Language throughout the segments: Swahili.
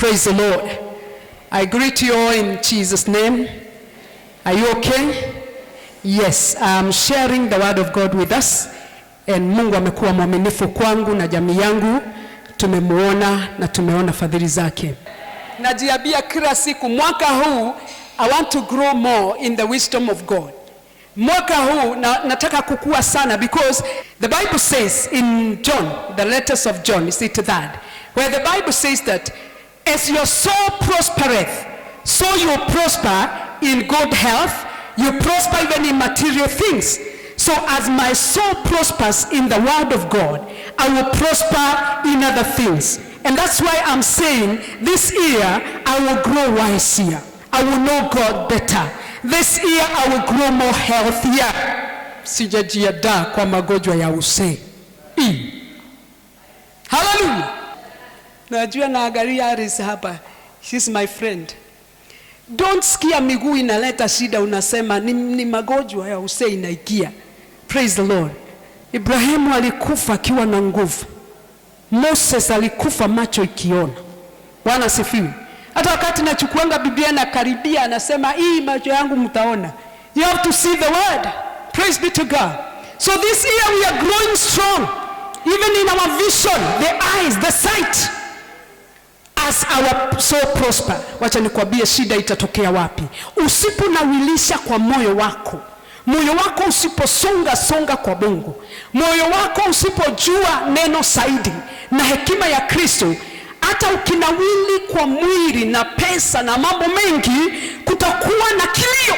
Praise the Lord. I greet you all in Jesus' name. Are you okay? Yes, I'm sharing the word of God with us. And Mungu amekuwa mwaminifu kwangu na jamii yangu. Tumemuona na tumeona fadhili zake. Najiambia kila siku mwaka huu I want to grow more in the wisdom of God. Mwaka huu nataka kukua sana because the Bible says in John, the letters of John, is it that? Where the Bible says that as your soul prospereth, so you prosper in good health, you prosper even in material things. So as my soul prospers in the word of God, I will prosper in other things. And that's why I'm saying this year I will grow wiser. I will know God better. This year I will grow more healthier. Sijajiandaa kwa magonjwa ya uzee. Hallelujah. Najua naangalia Aris hapa. She's my friend. Don't sikia miguu inaleta shida unasema ni magonjwa ya uzee inaikia. Praise the Lord. Ibrahimu alikufa akiwa na nguvu. Moses alikufa macho ikiona. Bwana asifiwe. Hata wakati nachukuanga Biblia na karibia anasema hii macho yangu mtaona. You have to see the word. Praise be to God. So this year we are growing strong. Even in our vision, the eyes, the sight. As our soul prosper. Wacha nikwambie shida itatokea wapi. Usiponawilisha kwa moyo wako. Moyo wako usiposonga kwa Mungu. Moyo wako usipojua neno zaidi na hekima ya Kristo, hata ukinawili kwa mwili na pesa na mambo mengi, kutakuwa na kilio.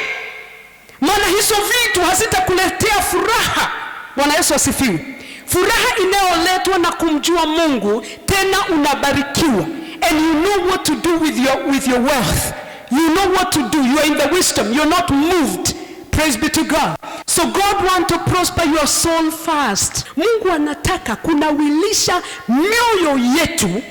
Maana hizo vitu hazitakuletea furaha. Bwana Yesu asifiwe. Furaha inayoletwa na kumjua Mungu, tena unabarikiwa. And you know what to do with your wealth. You know what to do. You are in the wisdom. You're not moved. Praise be to God. So God wants to prosper your soul first. Mungu anataka kunawilisha mioyo yetu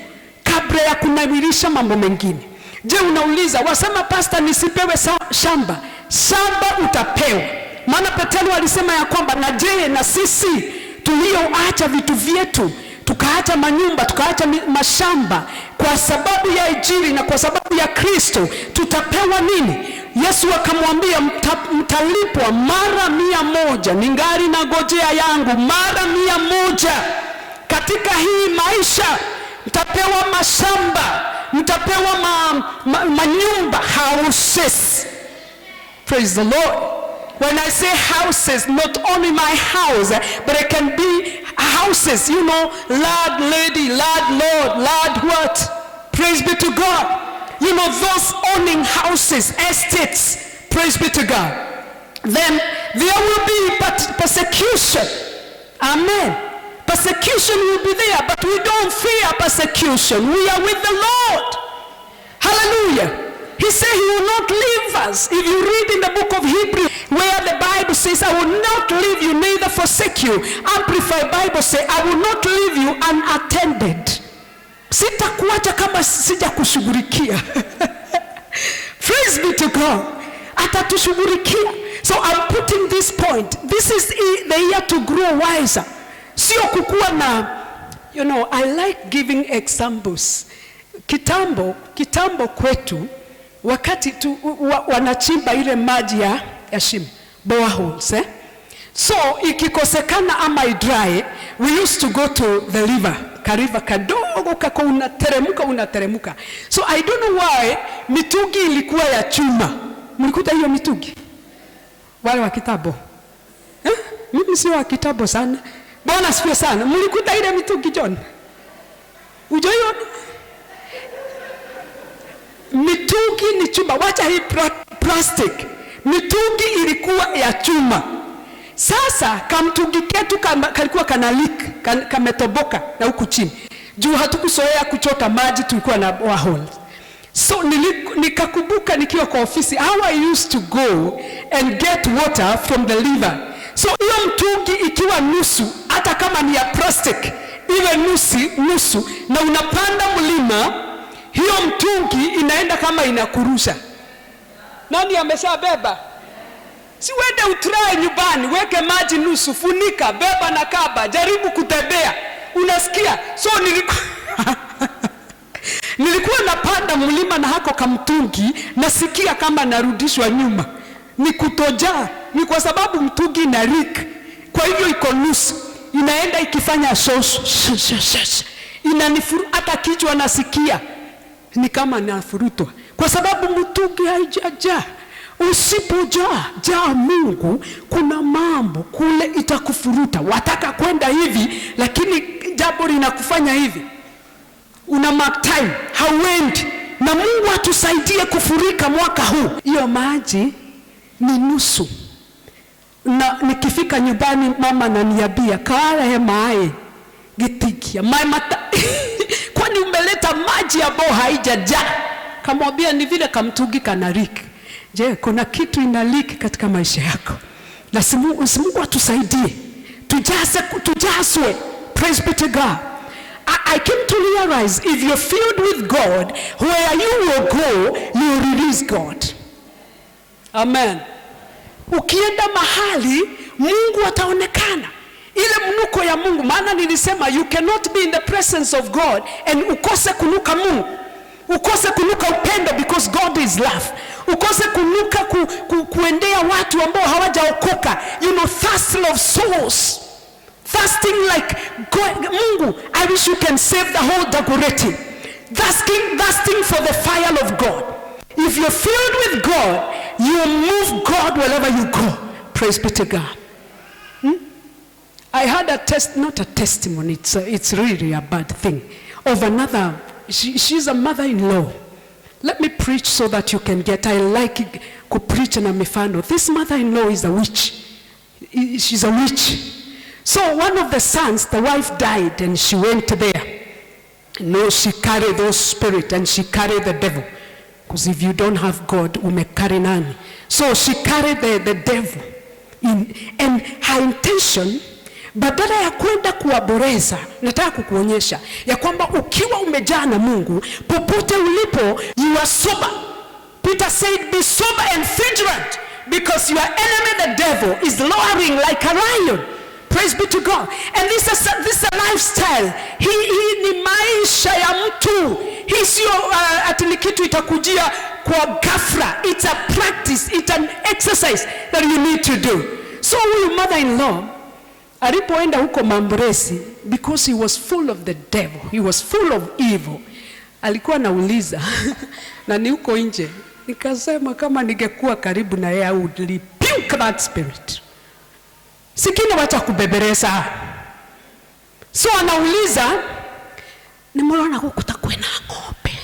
kabla ya kunawilisha mambo mengine. Je, unauliza, wasema pastor nisipewe shamba? Shamba utapewa. Maana Petero alisema ya kwamba na je na sisi tulioacha vitu vyetu, tukaacha manyumba, tukaacha mashamba kwa sababu ya Injili na kwa sababu ya Kristo, tutapewa nini? Yesu akamwambia mtalipwa mara 100. Ningali nangojea yangu mara 100. Katika hii maisha mtapewa mashamba, mtapewa manyumba, houses. Praise the Lord. When I say houses, not only my house, but it can be houses, you know, lord, lady, lord, lord, lord, what? Praise be to God. You know, those owning houses, estates, praise be to God. Then there will be persecution. Amen. Persecution will be there, but we don't fear persecution. We are with the Lord. Hallelujah. He said he will not leave us. If you read in the book of Hebrews, where the Bible says, I will not leave you, neither forsake you. Amplified Bible says, I will not leave you unattended. Sitakuacha kama sija kushughulikia. Praise be to God. Atatushughulikia. So I'm putting this point. This is the year to grow wiser. Sio kukua na, you know, I like giving examples. Kitambo kwetu, wakati wanachimba ile maji ya shimo, boreholes, So ikikosekana ama dry, we used to go to the river. Kariva kadogo kako unateremuka. So I don't know why mitungi ilikuwa ya chuma. Mlikuta hiyo mitungi? Wale wa kitabu. Mimi sio wa kitabu sana. Bwana asifiwe sana. Mlikuta ile mitungi John? Ujoyo? Mitungi ni chuma. Wacha hii plastic. Mitungi ilikuwa ya chuma. Sasa kamtungi ketu kalikuwa kanalik, kametoboka na huku chini. Juu hatukuzoea kuchota maji, tulikuwa na borehole. So nikakumbuka nikiwa kwa ofisi how I used to go and get water from the river. So hiyo mtungi ikiwa nusu, hata kama ni ya plastic, iwe nusu na unapanda mlima, hiyo mtungi inaenda kama inakurusha. Nani ameshabeba? Si wende utry nyumbani, weke maji nusu, funika, beba na kaba, jaribu kutembea. Unasikia? So Nilikuwa napanda mlima na hako kamtungi, nasikia kama narudishwa nyuma. Ni kutojaa, ni kwa sababu mtungi ina leak. Kwa hivyo iko nusu, inaenda ikifanya inanifuru, hata kichwa nasikia ni kama nafurutwa, kwa sababu mtungi haijajaa. Usipojaa Mungu, kuna mambo kule itakufuruta. Wataka kwenda hivi, lakini jambo linakufanya hivi, una mark time, hauendi. Na Mungu atusaidie kufurika mwaka huu. Hiyo maji ni nusu. Na nikifika nyumbani mama ananiambia, "Kala he mae gitikia mae mata." Kwani umeleta maji ambayo haijajaa? Kamwambia ni vile kamtungi kana leak. Je, kuna kitu ina leak katika maisha yako? Na Mungu atusaidie tujazwe. Praise be to God. I came to realize, if you're filled with God, where you will go, you will release God. Amen. Ukienda mahali, Mungu ataonekana. Ile mnuko ya Mungu, maana nilisema you cannot be in the presence of God and ukose kunuka Mungu. Ukose kunuka upendo, because God is love. Ukose kunuka kuendea watu ambao hawajaokoka. You know, thirsting of souls. Thirsting like God. Mungu, I wish you can save the whole Dagoretti. Thirsting for the fire of God. If you're filled with God, you move God wherever you go. Praise be to God. I had not a testimony, it's really a bad thing, of another, she's a mother-in-law. Let me preach so that you can get, I like to preach na mifano. This mother-in-law is a witch. She's a witch. So one of the sons, the wife died and she went there. No, she carried those spirits and she carried the devil. Because if you don't have God, umekari nani. So she carried the devil. And her intention, badala ya kwenda kuwaboreza, nataka kukuonyesha ya kwamba ukiwa umejaa na Mungu, popote ulipo, you are sober. Peter said, "Be sober and vigilant, because your enemy the devil is roaring like a lion." Praise be to God. And this is a lifestyle. Hii ni maisha ya mtu. Hii sio ati ni kitu itakujia kwa ghafla. It's a practice, it's an exercise that you need to do. So huyu mother-in-law alipoenda huko Mambresi, because he was full of the devil, he was full of evil, alikuwa nauliza na ni huko nje, nikasema kama ningekuwa karibu na yeye, I would rebuke that spirit. Sikini wacha kubeberesa. So anauliza, nimeona huko kutakuwa na ng'ombe.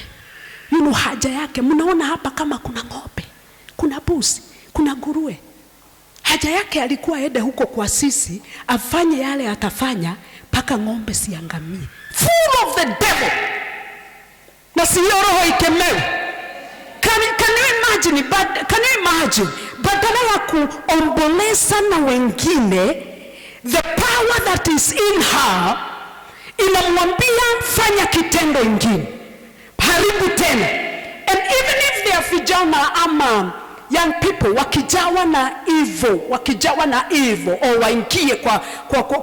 You know, haja yake, mnaona hapa kama kuna ng'ombe, kuna buzi, kuna nguruwe. Haja yake alikuwa aende huko kwa sisi, afanye yale atafanya paka ng'ombe siangamie. Full of the devil. Na siyo roho ikemewe. Can you imagine? Badala ya kuomboleza na wengine, the power that is in her inamwambia fanya kitendo ingine, haribu tena. And even if they are vijana ama young people wakijawa na evil or waingie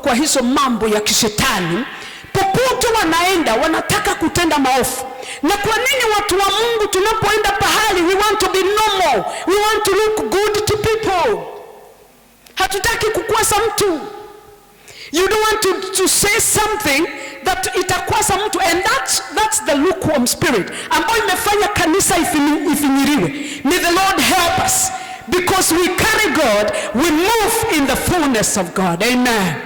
kwa hizo mambo ya kishetani, popote wanaenda wanataka kutenda maovu. Na kwa nini watu wa Mungu tunapoenda pahali, we want to be normal, we want to look good to people. Hatutaki kukwasa mtu. You don't want to say something that itakwasa mtu, and that's the lukewarm spirit ambayo imefanya kanisa ifinyiriwe. May the Lord help us, because we carry God, we move in the fullness of God. Amen.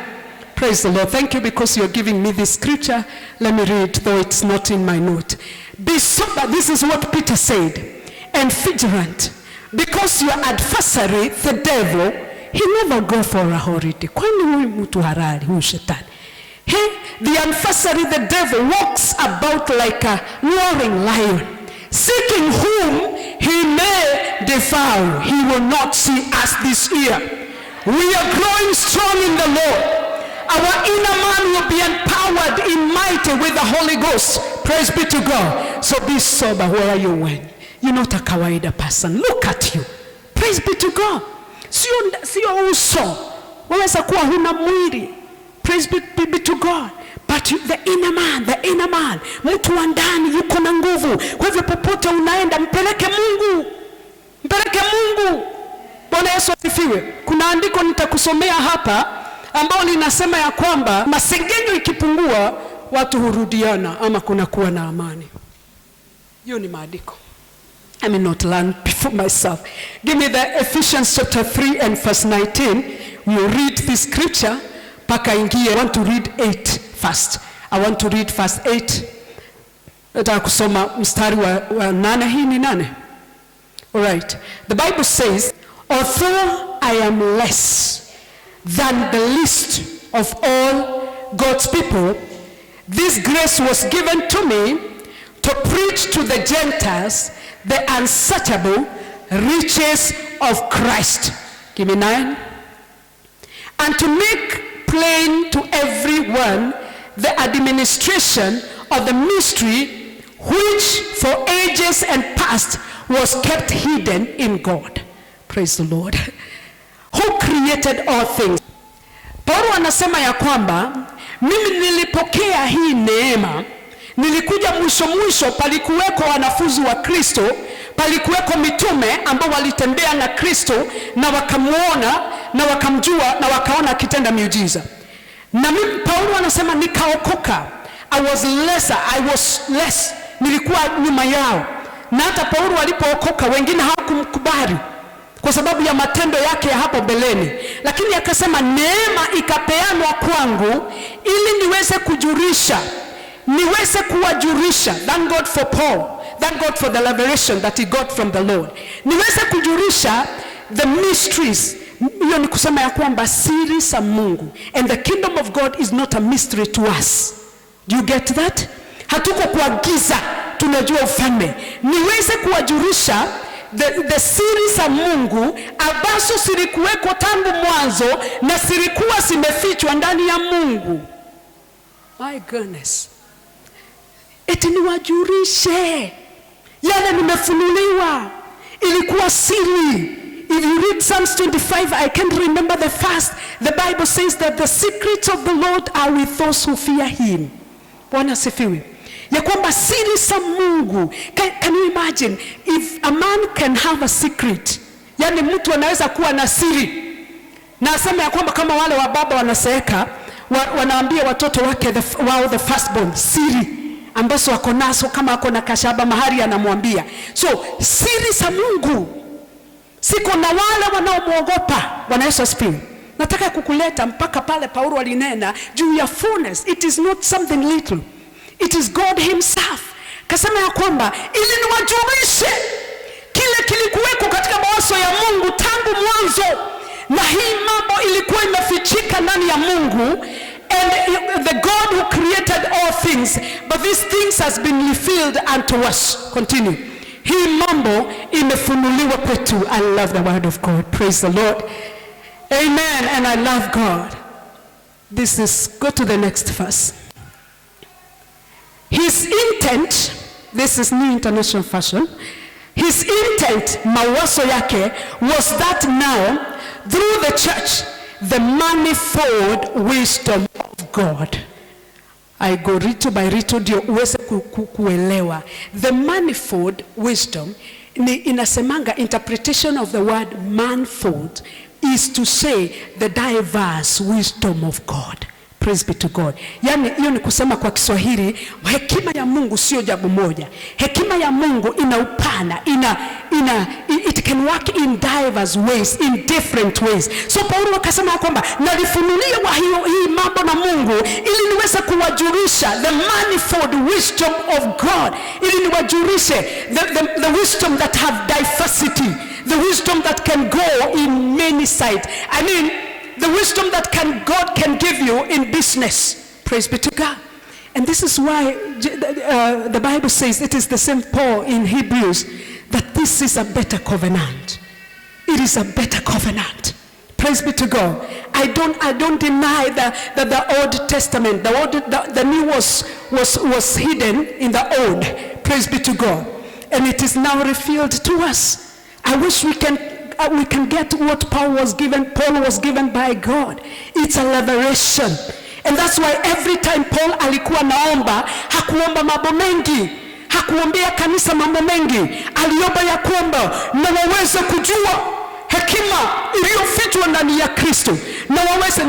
Praise the Lord. Thank you, because you're giving me this scripture. Let me read, though it's not in my note. Be sober, this is what Peter said, and vigilant, because your adversary, the devil, he never go for a holiday. Kwani huyu mtu harari, huyu shetani. The adversary, the devil, walks about like a roaring lion, seeking whom he may devour. He will not see us this year. We are growing strong in the Lord. Our inner man will be empowered in mighty with the Holy Ghost. Praise be to God. So be sober where you went. You're not a kawaida person. Look at you. Praise be to God. Sio uso. Waweza kuwa huna mwili. Praise be to God. But the inner man, mtu wa ndani yuko na nguvu. Kwa hivyo popote unaenda, mpeleke Mungu. Bwana Yesu asifiwe. Kuna andiko nitakusomea hapa ambao linasema ya kwamba masengenyo ikipungua watu hurudiana ama kuna kuwa na amani. Hiyo ni maandiko. I may not learn before myself. Give me the Ephesians chapter 3 and verse 19. We will read this scripture. Paka ingie. I want to read 8 first. I want to read verse 8. Nataka kusoma mstari wa 8. Hii ni 8. All right. The Bible says, although I am less than the least of all God's people, this grace was given to me to preach to the Gentiles the unsearchable riches of Christ. Give me 9. And to make plain to everyone the administration of the mystery which for ages and past was kept hidden in God. Praise the Lord. Who created all things. Paulo anasema ya kwamba mimi nilipokea hii neema, nilikuja mwisho palikuweko wanafunzi wa Kristo, palikuweko mitume ambao walitembea na Kristo na wakamuona na wakamjua na wakaona akitenda miujiza. Na mimi Paulo anasema nikaokoka. I was less. Nilikuwa nyuma yao. Na hata Paulo alipookoka wengine hawakumkubali kwa sababu ya matendo yake ya hapo beleni. Lakini akasema neema ikapeanwa kwangu ili niweze kuwajulisha. Thank God for Paul. Thank God for the revelation that he got from the Lord. Niweze kujulisha the mysteries. Hiyo ni kusema ya kwamba siri za Mungu. And the kingdom of God is not a mystery to us. Do you get that? Hatuko kwa giza, tunajua ufalme. Niweze kuwajulisha the siri za Mungu ambazo zilikuweko tangu mwanzo na zilikuwa zimefichwa ndani ya Mungu. My goodness. Eti niwajulishe yale nimefunuliwa. Ilikuwa siri. If you read Psalms 25, I can't remember the first. The Bible says that the secrets of the Lord are with those who fear him. Bwana asifiwe. Ya kwamba siri za Mungu. Can you imagine if a man can have a secret? Yani mtu anaweza kuwa na siri. Na asema ya kwamba kama wale wa baba wanaseeka, wanaambia watoto wake the firstborn siri ambazo wako nazo, kama wako na kashaba mahali anamwambia. So siri za Mungu. Siko na wale wanaomuogopa. Bwana Yesu asifiwe. Nataka kukuleta mpaka pale Paulo alinena juu ya fullness. It is not something little. It is God himself. Kasema ya kwamba ili niwajulishe kile kilikuweko katika mawazo ya Mungu tangu mwanzo. Na hii mambo ilikuwa imefichika ndani ya Mungu. And the God who created all things. But these things has been revealed unto us. Continue. Hii mambo imefunuliwa kwetu. I love the word of God. Praise the Lord. Amen. And I love God. Go to the next verse. His intent, this is New International Version. His intent, mawazo yake, was that now, through the church, the manifold wisdom of God. I go rito by rito ndio uweze kuelewa. The manifold wisdom, inasemanga interpretation of the word manifold is to say the diverse wisdom of God. Praise be to God. Yani hiyo ni kusema kwa Kiswahili, hekima ya Mungu sio jambo moja. Hekima ya Mungu ina upana, it can work in diverse ways, in different ways. So Paulo akasema kwamba nalifunuliwa hii mambo na Mungu ili niweze kuwajulisha the manifold wisdom of God. Ili niwajulishe the wisdom that have diversity, the wisdom that can go in many sides. I mean, the wisdom that God can give you in business. Praise be to God. And this is why the Bible says, it is the same Paul in Hebrews, that this is a better covenant. It is a better covenant. Praise be to God. I don't deny that the Old Testament, the New was hidden in the Old. Praise be to God. And it is now revealed to us. I wish we can get what Paul was given by God. It's a revelation. And that's why every time Paul alikuwa naomba, hakuomba mambo mengi, hakuombea kanisa mambo mengi. Aliomba ya kwamba na waweze kujua hekima iliyofichwa ndani ya Kristo, na waweze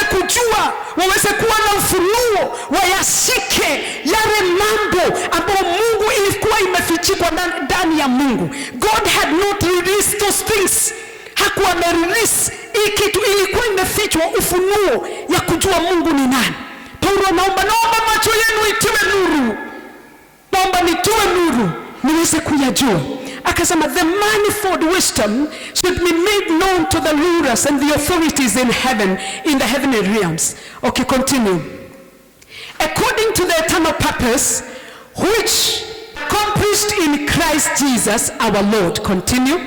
kujua, waweze kuwa na ufunuo, wayashike yale mambo ambayo Mungu ilikuwa imefichikwa ndani ya Mungu. God had not released those things. Hakuwa amerelease kitu, ilikuwa imefichwa ufunuo ya kujua Mungu ni nani. Paulo naomba macho yenu itiwe nuru. Naomba nitiwe nuru niweze kuyajua. Akasema the manifold wisdom should be made known to the rulers and the authorities in heaven, in the heavenly realms. Okay, continue. According to the eternal purpose which accomplished in Christ Jesus our Lord. Continue.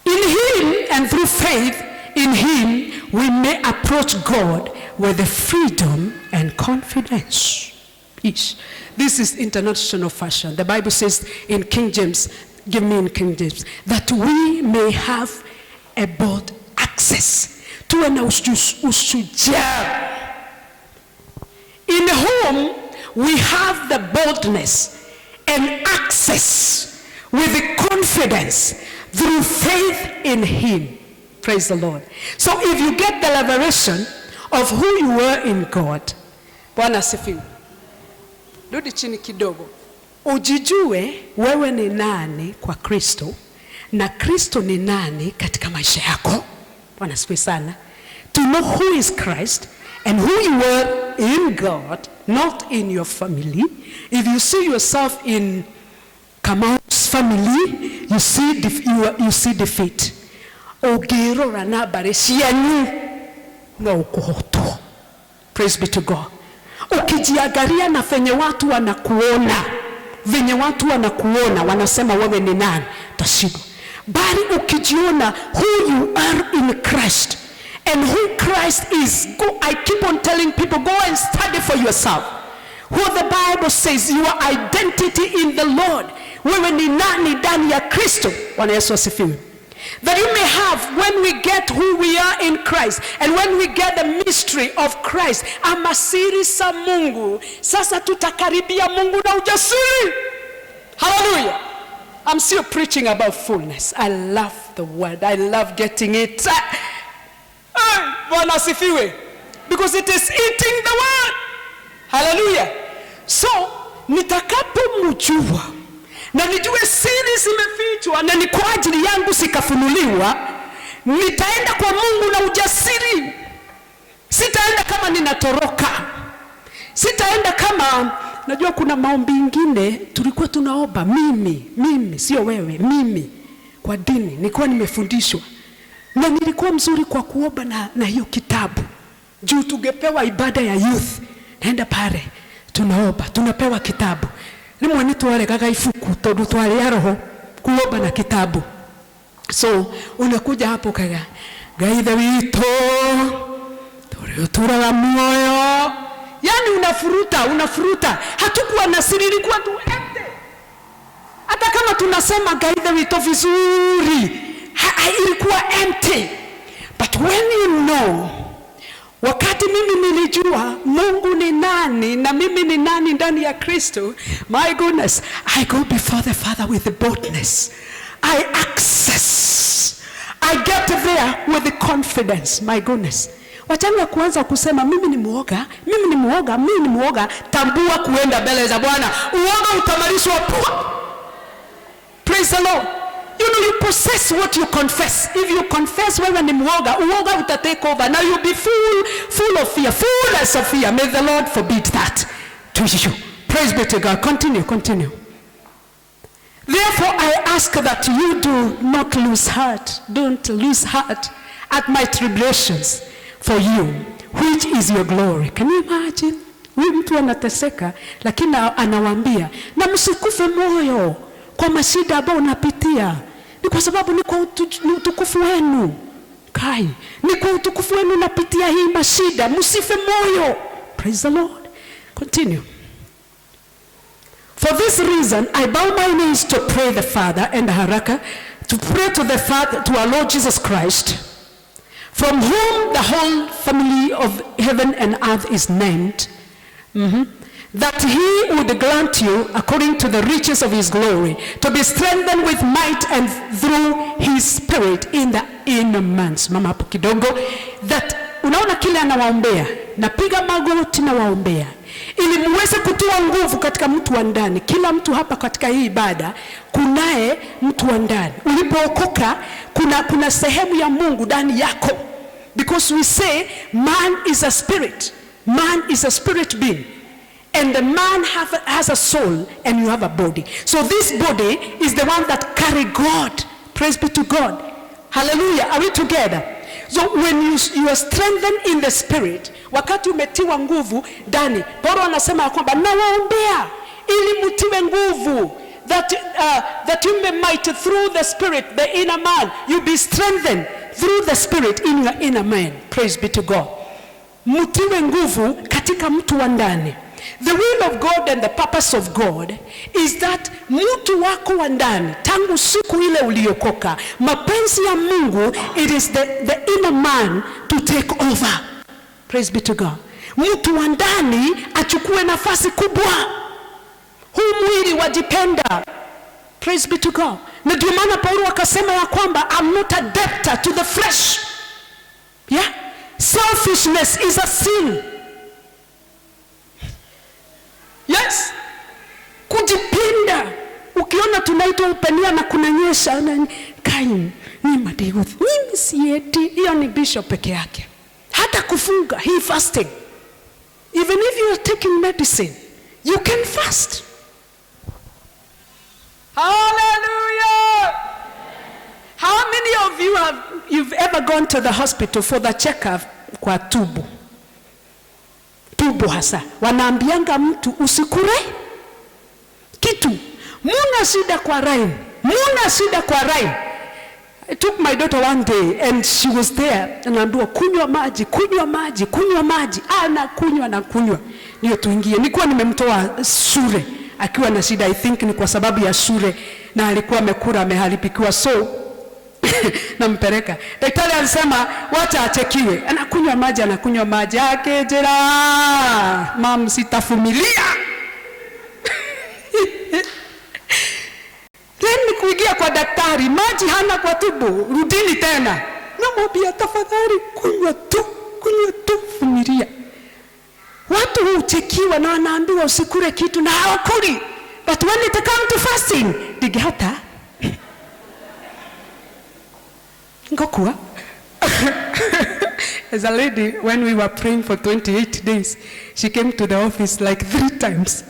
In him and through faith in him we may approach God with the freedom and confidence. Peace. This is international fashion. The Bible says in King James, give me in King James, that we may have a bold access to an ushujaa, in whom we have the boldness and access with the confidence through faith in him. Praise the Lord. So if you get the revelation of who you were in God, Bwana asifiwe. Rudi chini kidogo. Ujijue wewe ni nani kwa Kristo, na Kristo ni nani katika maisha yako. Bwana asifiwe sana. To know who is Christ and who you were in God, not in your family. If you see yourself in Kamau's family, you see defeat. Ogero rana baresianu na ukohoto. Praise be to God. Ukijiangalia na venye watu wanakuona, wanasema wewe ni nani, tashiba. Bali ukijiona who you are in Christ and who Christ is, I keep on telling people, go and study for yourself what the Bible says, your identity in the Lord. Wewe ni nani ndani ya Kristo. Bwana Yesu asifiwe. That you may have, when we get who we are in Christ, and when we get the mystery of Christ, amasiri sa Mungu, sasa tutakaribia Mungu na ujasiri. Hallelujah. I'm still preaching about fullness. I love the word. I love getting it. Bwana asifiwe. Because it is eating the word. Hallelujah. So, nitakapomjua na nijue siri zimefichwa na ni kwa ajili yangu sikafunuliwa, nitaenda kwa Mungu na ujasiri. Sitaenda kama ninatoroka. Sitaenda kama, najua kuna maombi mengine tulikuwa tunaomba mimi sio wewe, mimi kwa dini nilikuwa nimefundishwa na nilikuwa mzuri kwa kuomba na hiyo kitabu. Juu tungepewa ibada ya youth, naenda pale tunaomba, tunapewa kitabu. Ni mwani tuwale kaka ifuku todu tuwale ya roho kuomba na kitabu. So unakuja hapo kaka gaitha wito tura la moyo, yani unafuruta. Hatukuwa na siri, ilikuwa tu empty. Hata kama tunasema gaitha wito vizuri, ilikuwa empty. But when you know, wakati mimi nilijua Mungu ni nani na mimi ni nani ndani ya Kristo, my goodness, I go before the Father with the boldness. I access. I get there with the confidence. My goodness. Wachana kuanza kusema mimi ni muoga, tambua kuenda mbele za Bwana. Uoga utamalishwa pua. Praise the Lord. You know, you possess what you confess. If you confess wewe ni muoga, uoga uta take over. Now you'll be full of fear, fullness of fear. May the Lord forbid that to you. Praise be to God. Continue. Therefore, I ask that you do not lose heart. Don't lose heart at my tribulations for you, which is your glory. Can you imagine? Huyu mtu anateseka, lakini anawaambia, na msikufe moyo kwa mashida ambayo unapitia. Ni kwa sababu ni kwa utukufu wenu. Kai, ni kwa utukufu wenu napitia hii mashida. Msife moyo. Praise the Lord. Continue. For this reason, I bow my knees to pray the Father, and haraka, to pray to the Father, to our Lord Jesus Christ, from whom the whole family of heaven and earth is named, that he would grant you, according to the riches of his glory, to be strengthened with might and through his spirit in the inner man. Mama hapo kidogo. That unaona kile anawaombea, napiga magoti na waombea ili muweze kutoa nguvu katika mtu wa ndani. Kila mtu hapa katika hii ibada kunaye mtu wa ndani. Ulipookoka kuna sehemu ya Mungu ndani yako. Because we say man is a spirit. Man is a spirit being. And the man has a soul and you have a body. So this body is the one that carry God. Praise be to God. Hallelujah. Are we together? So when you are strengthened in the spirit, wakati umetiwa nguvu ndani, Paulo anasema ya kwamba nawaombea ili mtiwe nguvu, that you may might through the spirit, the inner man, you be strengthened through the spirit in your inner man. Praise be to God. Mtiwe nguvu katika mtu wa ndani. The will of God and the purpose of God is that mtu wako wa ndani, tangu siku ile uliokoka, mapenzi ya Mungu, it is the inner man to take over. Praise be to God. Mtu wa ndani achukue nafasi kubwa. Huu mwili wajipenda. Praise be to God. Na ndio maana Paulo akasema ya kwamba I'm not a debtor to the flesh. Yeah? Selfishness is a sin. Yes. Kujipenda. Ukiona tunaitwa upenia na kunanyesha na kain ni madeuth. Mimi sieti, hiyo ni bishop peke yake. Hata kufunga, he fasting. Even if you are taking medicine, you can fast. Hallelujah. How many of you you've ever gone to the hospital for the checkup kwa tubu? Tubu hasa. Wanaambianga mtu usikure kitu. Muna shida kwa rhyme. Muna shida kwa rhyme. I took my daughter one day and she was there. Anaambiwa kunywa maji, kunywa maji, kunywa maji. Na kunywa. Niyo tuingie. Nilikuwa nimemtoa shule akiwa na shida. I think ni kwa sababu ya shule na alikuwa amekula ameharibikiwa, so nampeleka. Daktari alisema wacha achekiwe. Anakunywa maji akejera. Mam, sitafumilia. Then kuingia kwa daktari, maji hana kwa tubu, rudini tena. Namwambia tafadhali kunywa tu, fumilia. Watu huchekiwa na wanaambiwa usikure kitu na hawakuli. But when it comes to fasting, digihata. Ngokua. As a lady, when we were praying for 28 days, she came to the office like 3 times.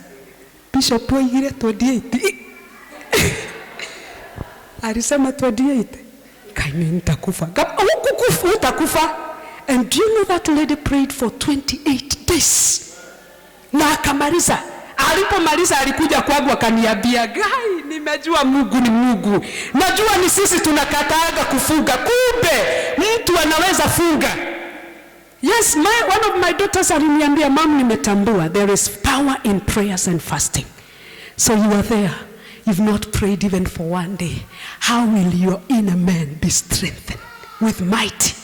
Bishop, wewe 28. Alisema 28. Kaini nitakufa. Hukukufa utakufa. And do you know that lady prayed for 28 days? Na akamaliza. Alipomaliza alikuja kwangu akaniambia, "Gai, nimejua Mungu ni Mungu. Najua ni sisi tunakataaga kufunga. Kumbe mtu anaweza funga." Yes, one of my daughters aliniambia, "Mom, nimetambua there is power in prayers and fasting." So you are there. You've not prayed even for one day. How will your inner man be strengthened with might?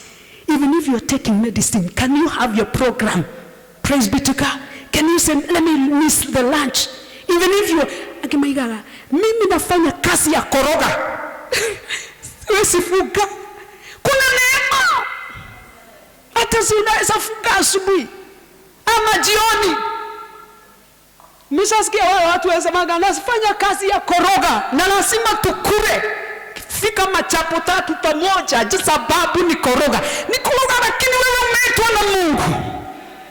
Even if you're taking medicine, can you have your program? Praise be to God. Can you say, let me miss the lunch? Even if you, akimaigaga, mimi nafanya kazi ya koroga. Siwezi funga. Kuna neema. Hata si unaweza funga asubuhi ama jioni. Mishasikia watu wasemaga nasifanya kazi ya koroga na lazima tukure. Fika machapo 3 pamoja just sababu ni koroga. Ni koroga lakini wewe umeitwa na Mungu.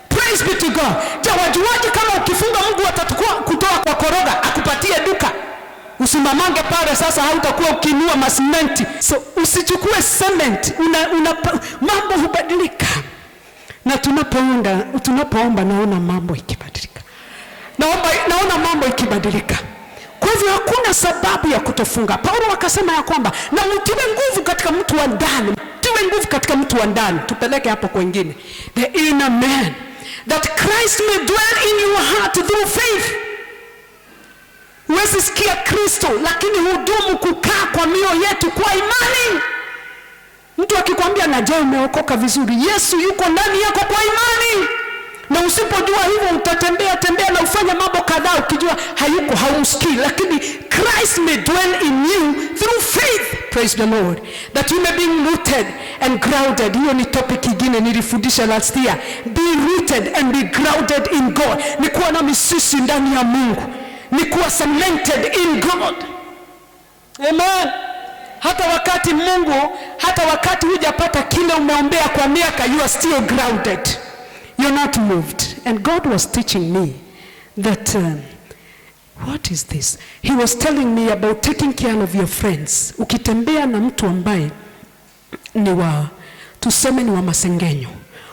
Praise be to God. Wajuaje kama ukifunga Mungu atatukua kutoa kwa koroga akupatie duka? Usimamange pale sasa hautakuwa ukinua masimenti. So usichukue cement, mambo hubadilika. Na tunapoomba naona mambo ikibadilika. Naona mambo ikibadilika. Kwa hivyo hakuna sababu ya kutofunga. Paulo akasema ya kwamba na mtiwe nguvu katika mtu wa ndani. Mtiwe nguvu katika mtu wa ndani. Tupeleke hapo kwingine. The inner man, that Christ may dwell in your heart through faith. Huwezi sikia Kristo lakini hudumu kukaa kwa mioyo yetu kwa imani. Mtu akikwambia na je umeokoka vizuri, Yesu yuko ndani yako kwa imani. Na usipojua hivyo utatembea na ufanya mambo kadhaa ukijua hayuko, haumsikii. Lakini Christ may dwell in you through faith. Praise the Lord. That you may be rooted and grounded. Hiyo ni topic nyingine nilifundisha last year. Be rooted and be grounded in God. Ni kuwa na mizizi ndani ya Mungu. Ni kuwa cemented in God. Amen. Hata wakati hujapata kile umeombea kwa miaka, you are still grounded. You're not moved. And God was teaching me that, what is this? He was telling me about taking care of your friends. Ukitembea na mtu ambaye tuseme ni wa masengenyo,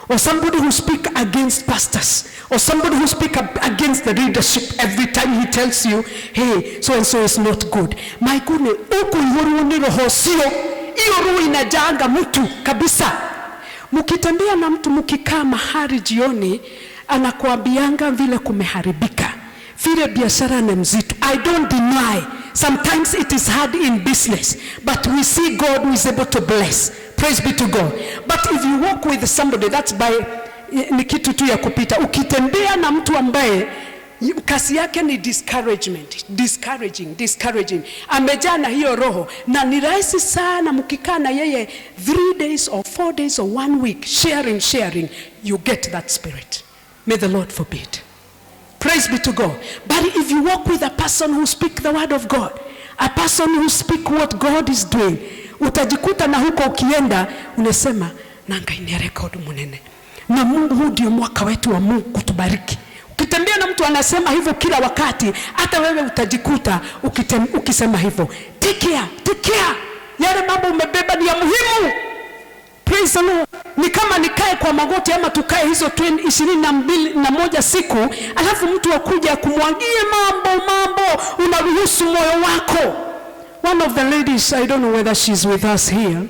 or somebody who speak against pastors, or somebody who speak against the leadership every time he tells you, hey, so and so is not good. My goodness, uko yuru ni roho sio, iyo roho inajanga mtu kabisa. Mukitembea na mtu mukikaa mahali jioni, anakuambianga vile kumeharibika, vile biashara ni mzito. I don't deny, sometimes it is hard in business, but we see God who is able to bless. Praise be to God. But if you walk with somebody, that's by ni kitu tu ya kupita. Ukitembea na mtu ambaye kasi yake ni discouraging, amejaa na hiyo roho, na ni rahisi sana mkikaa na yeye 3 days or 4 days or 1 week sharing, you get that spirit. May the Lord forbid. Praise be to God. But if you walk with a person who speak the word of God, a person who speak what God is doing, utajikuta na huko ukienda unasema nanga ina record munene, na Mungu huu ndio mwaka wetu wa Mungu kutubariki. Ukitembea na mtu anasema hivyo kila wakati, hata wewe utajikuta ukisema hivyo. Take care. Yale mambo umebeba ni ya muhimu. Praise the Lord. Ni kama nikae kwa magoti ama tukae hizo 21 siku, alafu mtu akuja kumwagie mambo unaruhusu moyo wako. One of the ladies, I don't know whether she's with us here,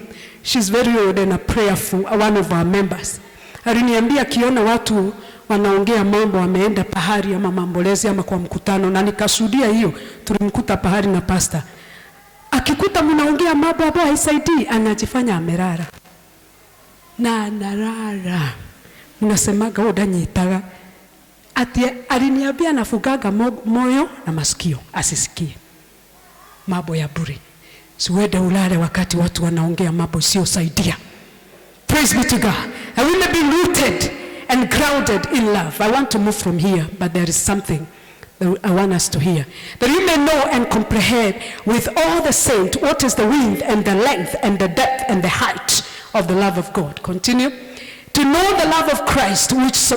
she's very old and a prayerful, one of our members. Aliniambia kiona watu wanaongea mambo, wameenda pahari ama mambolezi ama kwa mkutano, na nikashuhudia hiyo. Tulimkuta pahari na pastor, akikuta mnaongea mambo ambayo haisaidii, anajifanya amerara na anarara. Mnasemaga udanyitaga. Ati aliniambia nafugaga moyo na masikio asisikie mambo ya bure. Siwede ulale wakati watu wanaongea mambo sio saidia. Praise be to God. I will be rooted and grounded in love. I want to move from here, but there is something that I want us to hear. That you may know and comprehend with all the saints what is the width and the length and the depth and the height of the love of God. Continue. To know the love of Christ which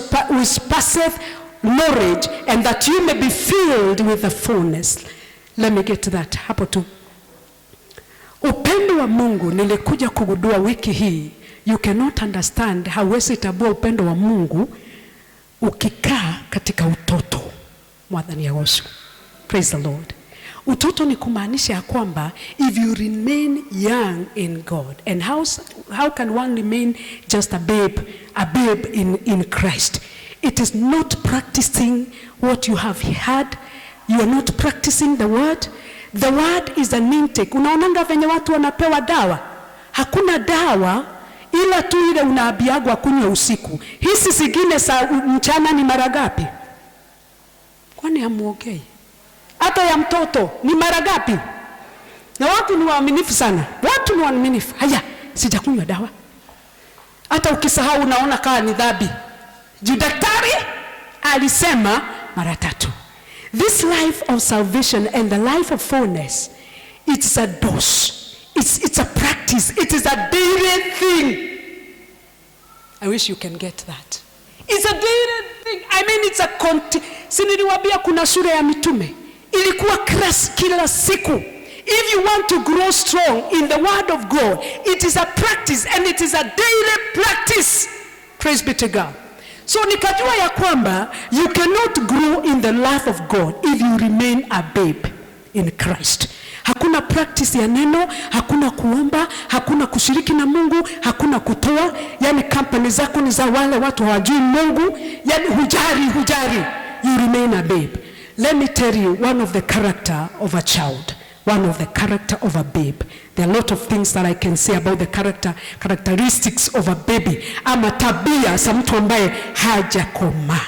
passeth knowledge, and that you may be filled with the fullness. Let me get to that. Hapo tu. Upendo wa Mungu nilikuja kugundua wiki hii. You cannot understand, hauwezi tabua upendo wa Mungu ukikaa katika utoto. Mwadhani ya Yesu. Praise the Lord. Utoto ni kumaanisha ya kwamba if you remain young in God, and how can one remain just a babe in Christ? It is not practicing what you have heard. You are not practicing the word. The word is an intake. Unaonanga venye watu wanapewa dawa. Hakuna dawa ila tu ile unaambiagwa kunywa usiku. Hizi zingine saa mchana ni mara ngapi? Kwani hamuongei? Hata ya mtoto ni mara ngapi? Na watu ni waaminifu sana. Watu ni waaminifu. Haya, sijakunywa dawa. Hata ukisahau unaona kama ni dhambi. Daktari alisema mara 3. This life of salvation and the life of fullness, it's a dose. It's a practice. It is a daily thing. I wish you can get that. It's a daily thing. I mean, it's a siniliwambia kuna shule ya mitume. Ilikuwa kila siku. If you want to grow strong in the word of God, it is a practice, and it is a daily practice. Praise be to God. So nikajua ya kwamba you cannot grow in the love of God if you remain a babe in Christ. Hakuna practice ya neno, hakuna kuomba, hakuna kushiriki na Mungu, hakuna kutoa. Yani kampani zako ni za wale watu hawajui Mungu. Yani hujari. You remain a babe. Let me tell you one of the character of a child. one of the character of a babe. There are a lot of things that I can say about the characteristics of a baby. Ama tabia za mtu ambaye hajakomaa.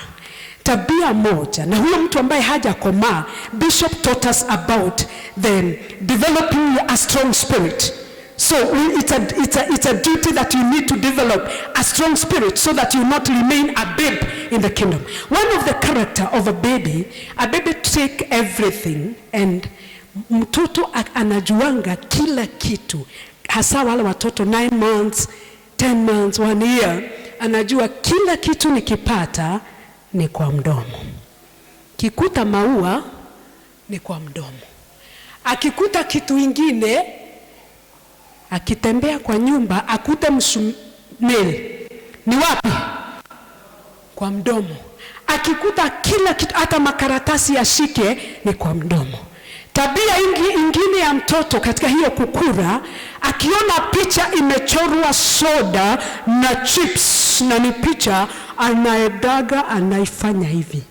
Tabia moja, na huyo mtu ambaye hajakomaa, Bishop taught us about the developing a strong spirit. So it's a duty that you need to develop a strong spirit so that you not remain a babe in the kingdom. One of the character of a baby take everything, and mtoto anajuanga kila kitu. Hasa wale watoto 9 months, 10 months, 1 year, anajua kila kitu nikipata ni kwa mdomo. Kikuta maua ni kwa mdomo. Akikuta kitu ingine, akitembea kwa nyumba akute msumeli, ni wapi? Kwa mdomo. Akikuta kila kitu, hata makaratasi ashike, ni kwa mdomo. Tabia ingine ya mtoto katika hiyo kukura, akiona picha imechorwa soda na chips na ni picha, anaedaga anaifanya hivi.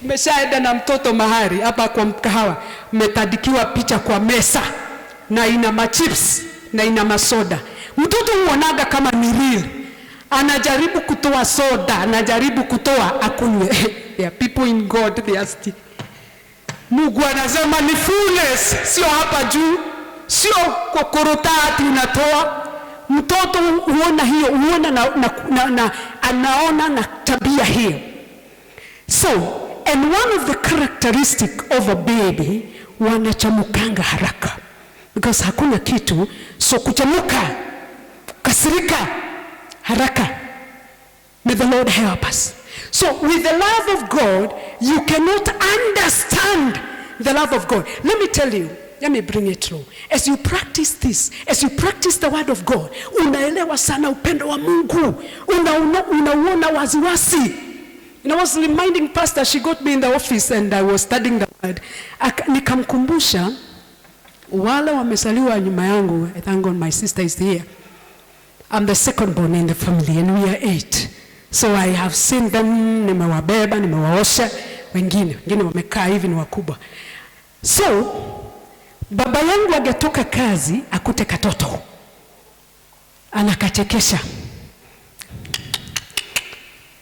Umeshaenda na mtoto mahali hapa kwa mkahawa, umetadikiwa picha kwa mesa na ina machips na ina masoda. Mtoto huonaga kama ni real. Anajaribu kutoa soda, anajaribu kutoa akunywe. There are people in God, they are still. Mungu anasema ni fullness, sio hapa juu, sio kwa korotati unatoa. Mtoto huona hiyo, huona na anaona na tabia hiyo. So, and one of the characteristic of a baby, wanachamukanga haraka. Because hakuna kitu, so kuchamuka, kasirika, haraka. May the Lord help us. So, with the love of God, you cannot understand the love of God. Let me tell you, let me bring it through. As you practice this, as you practice the word of God, unaelewa sana upendo wa Mungu. Unauona waziwazi. And I was reminding Pastor, she got me in the office and I was studying the word. Nikamkumbusha, wale wamesaliwa nyuma yangu, I thank God my sister is here. I'm the second born in the family and we are 8. So I have seen them, nimewabeba, nimewaosha, wengine wamekaa hivi ni wakubwa. So, baba yangu agetoka kazi, akute katoto. Anakachekesha.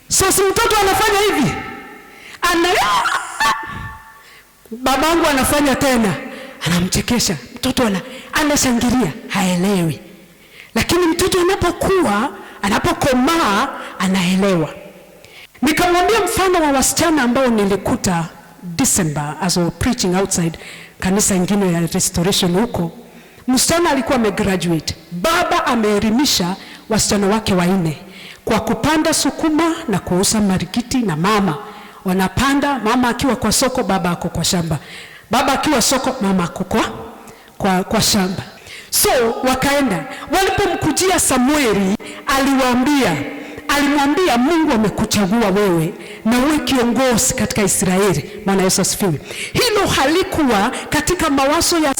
So si mtoto anafanya hivi. Baba yangu anafanya tena. Anamchekesha. Mtoto anashangilia, haelewi. Lakini mtoto anapokomaa, anaelewa. Nikamwambia mfano wa wasichana ambao nilikuta December as I was preaching outside kanisa ingine ya Restoration huko. Msichana alikuwa amegraduate. Baba ameelimisha wasichana wake 4 kwa kupanda sukuma na kuuza marikiti, na mama wanapanda, mama akiwa kwa soko, baba ako kwa shamba. Baba akiwa soko, mama ako kwa shamba. So wakaenda, walipomkujia Samueli, alimwambia Mungu amekuchagua wewe na uwe kiongozi katika Israeli. Bwana Yesu asifiwe. Hilo halikuwa katika mawazo ya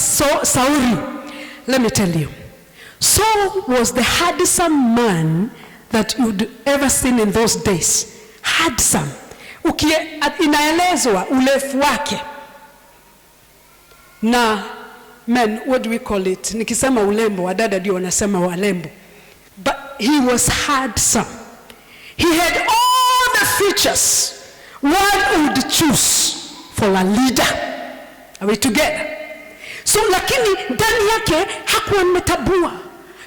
Sauli. Let me tell you, Saul was the handsome man that you'd ever seen in those days. Handsome. Inaelezwa urefu wake. Na men, what do we call it? Nikisema ulembo, wadada ndio wanasema walembo. But he was handsome. He had all the features one would choose for a leader. Are we together? So lakini ndani yake hakuwa mmetabua.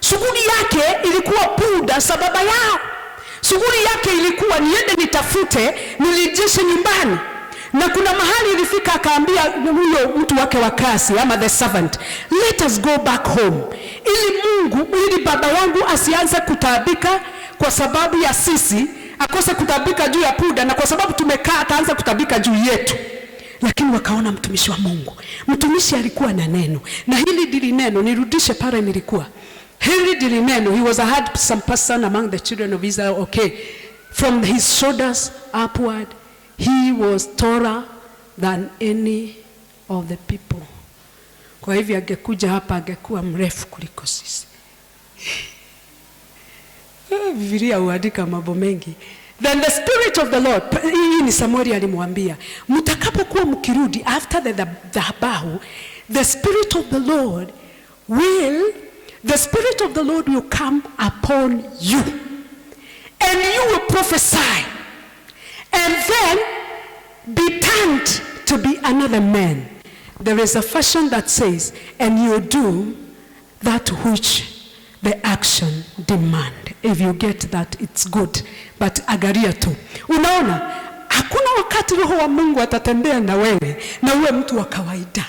Shughuli yake ilikuwa puda sababu yao. Shughuli yake ilikuwa niende nitafute, nilijishe nyumbani. Na kuna mahali ilifika akaambia huyo mtu wake wa kazi ama the servant, let us go back home. Ili baba wangu asianze kutaabika kwa sababu ya sisi, akose kutabika juu ya puda, na kwa sababu tumekaa ataanza kutabika juu yetu. Lakini wakaona mtumishi wa Mungu. Mtumishi alikuwa na neno. Na hili dili neno, nirudishe pale nilikuwa. Hili dili neno, he was a handsome person among the children of Israel. Okay. From his shoulders upward, he was taller than any of the people. Kwa hivyo angekuja hapa angekuwa mrefu kuliko sisi. Biblia huandika mambo mengi. Then the Spirit of the Lord, hii ni Samueli alimwambia, mtakapokuwa mkirudi after the dhabahu, the Spirit of the Lord will come upon you, and you will prophesy, and then be turned to be another man. There is a version that says, and you do that which the action demand. If you get that, it's good. But agaria tu. Unaona, hakuna wakati Roho wa Mungu atatembea na wewe na uwe mtu wa kawaida.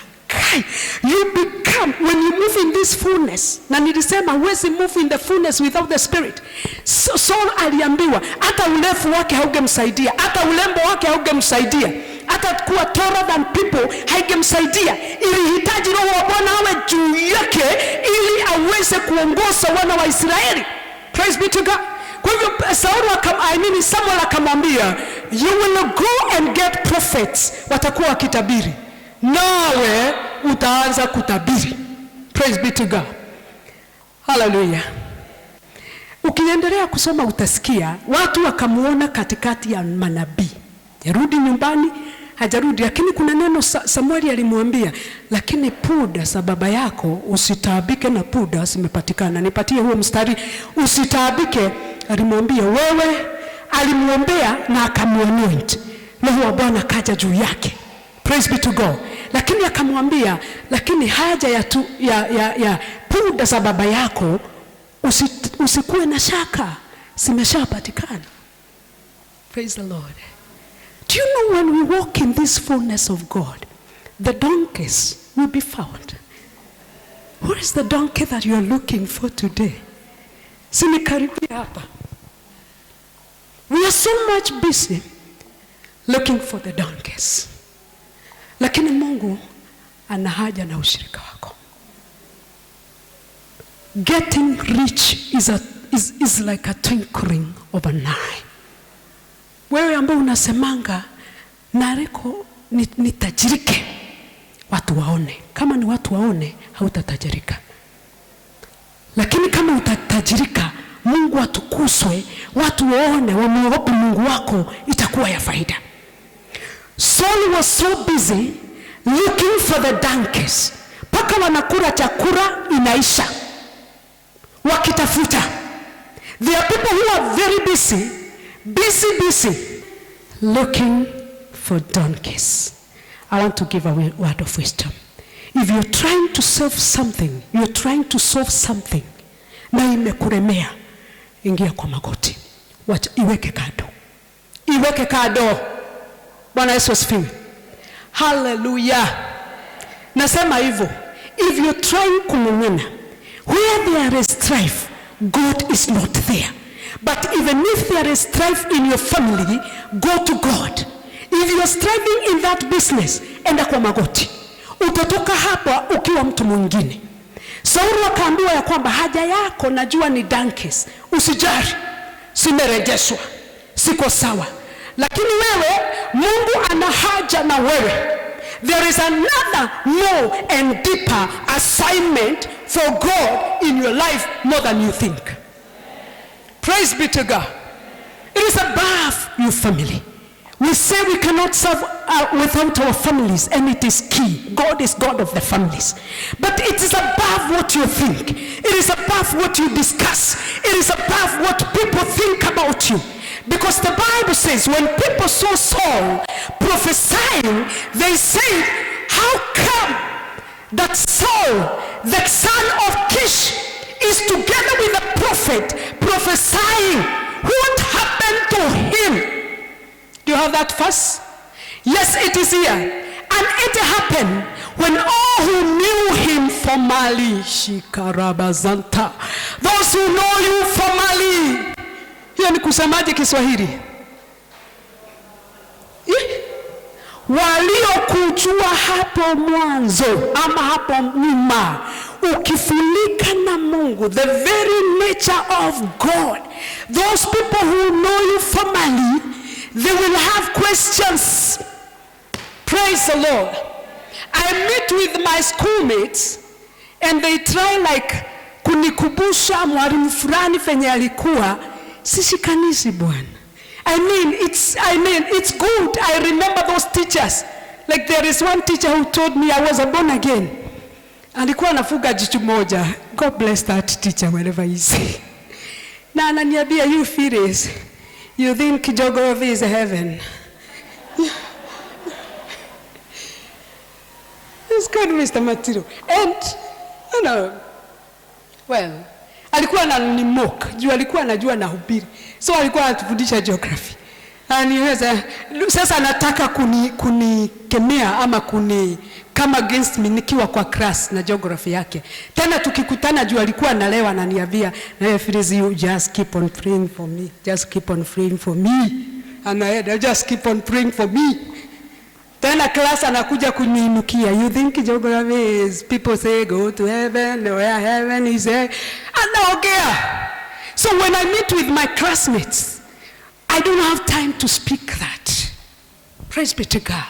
You become, when you move in this fullness, na nilisema huwezi move in the fullness without the Spirit. So Saul aliambiwa, hata urefu wake haugemsaidia, hata ulembo wake haugemsaidia, hata kuwa taller than people haigemsaidia. Ilihitaji Roho wa Bwana awe juu yake ili aweze kuongoza wana wa Israeli. Praise be to God. Kwa hivyo Samuel akamwambia, you will go and get prophets, watakuwa wakitabiri, nawe utaanza kutabiri. Praise be to God. Hallelujah. Ukiendelea kusoma utasikia watu wakamuona katikati ya manabii. Yarudi nyumbani, hajarudi, lakini kuna neno Samueli alimwambia, lakini puda za baba yako usitaabike na puda zimepatikana. Nipatie huo mstari, usitaabike. Alimwambia wewe, alimwombea na akamuanoint. Roho wa Bwana kaja juu yake. Praise be to God. Lakini akamwambia, lakini haja ya puda za baba yako usikuwe na shaka, zimeshapatikana. Praise the Lord. Do you know when we walk in this fullness of God, the donkeys will be found? Where is the donkey that you are looking for today? Sinikaribia hapa. We are so much busy looking for the donkeys. Lakini Mungu ana haja na ushirika wako. Getting rich is like a twinkling of an eye. Wewe ambaye unasemanga nareko nitajirike, watu waone. Kama ni watu waone, hautatajirika. Lakini kama utatajirika, Mungu atukuzwe, watu waone, wamuogope Mungu wako, itakuwa ya faida. Saul was so busy looking for the donkeys, paka wanakula chakula inaisha wakitafuta. There are people who are very busy looking for donkeys. I want to give a word of wisdom. If you're trying to solve something, na imekuremea, ingia kwa magoti. Wacha iweke kado. Bwana Yesu asifiwe. Hallelujah. Nasema hivyo, if you're trying kumung'ana, where there is strife, God is not there. But even if there is strife in your family, go to God. If you are striving in that business, enda kwa magoti. Utatoka hapa ukiwa mtu mwingine. Sauli akaambiwa ya kwamba haja yako najua ni donkeys. Usijari, simerejeshwa, siko sawa. Lakini wewe, Mungu ana haja na wewe. There is another more and deeper assignment for God in your life more than you think. Praise be to God. It is above your family. We say we cannot serve without our families, and it is key. God is God of the families. But it is above what you think. It is above what you discuss. It is above what people think about you. Because the Bible says when people saw Saul prophesying, they said, how come that Saul, the son of Kish, is together with a prophet prophesying? What happened to him? Do you have that verse? Yes, it is here. And it happened when all who knew him formally, shikarabazanta, those who know you formally. Hiyo ni kusemaje Kiswahili? Waliokujua hapo mwanzo ama hapo nyuma, ukifulika na Mungu, the very nature of God. Those people who know you formally, they will have questions. Praise the Lord. I meet with my schoolmates and they try like kunikubusha mwalimu fulani fenye alikuwa sisi kanisi bwana. It's good. I remember those teachers. Like there is one teacher who told me I was a born again. Alikuwa anafuga jicho moja. God bless that teacher wherever he is. Na ananiambia, you Phyllis, you think geography is heaven. It's good, Mr. Matiro. And, well, alikuwa ananimock. Juu alikuwa anajua nahubiri. So alikuwa anatufundisha geography. Aniweza, sasa anataka kunikemea ama kama against me nikiwa kwa class na geography yake. Tena tukikutana juu alikuwa analewa na niambia, na Phyllis, you just keep on praying for me. Just keep on praying for me. And I just keep on praying for me. Tena class anakuja kuniinukia. You think geography is people say go to heaven, where heaven is there. Anaongea. So when I meet with my classmates, I don't have time to speak that. Praise be to God.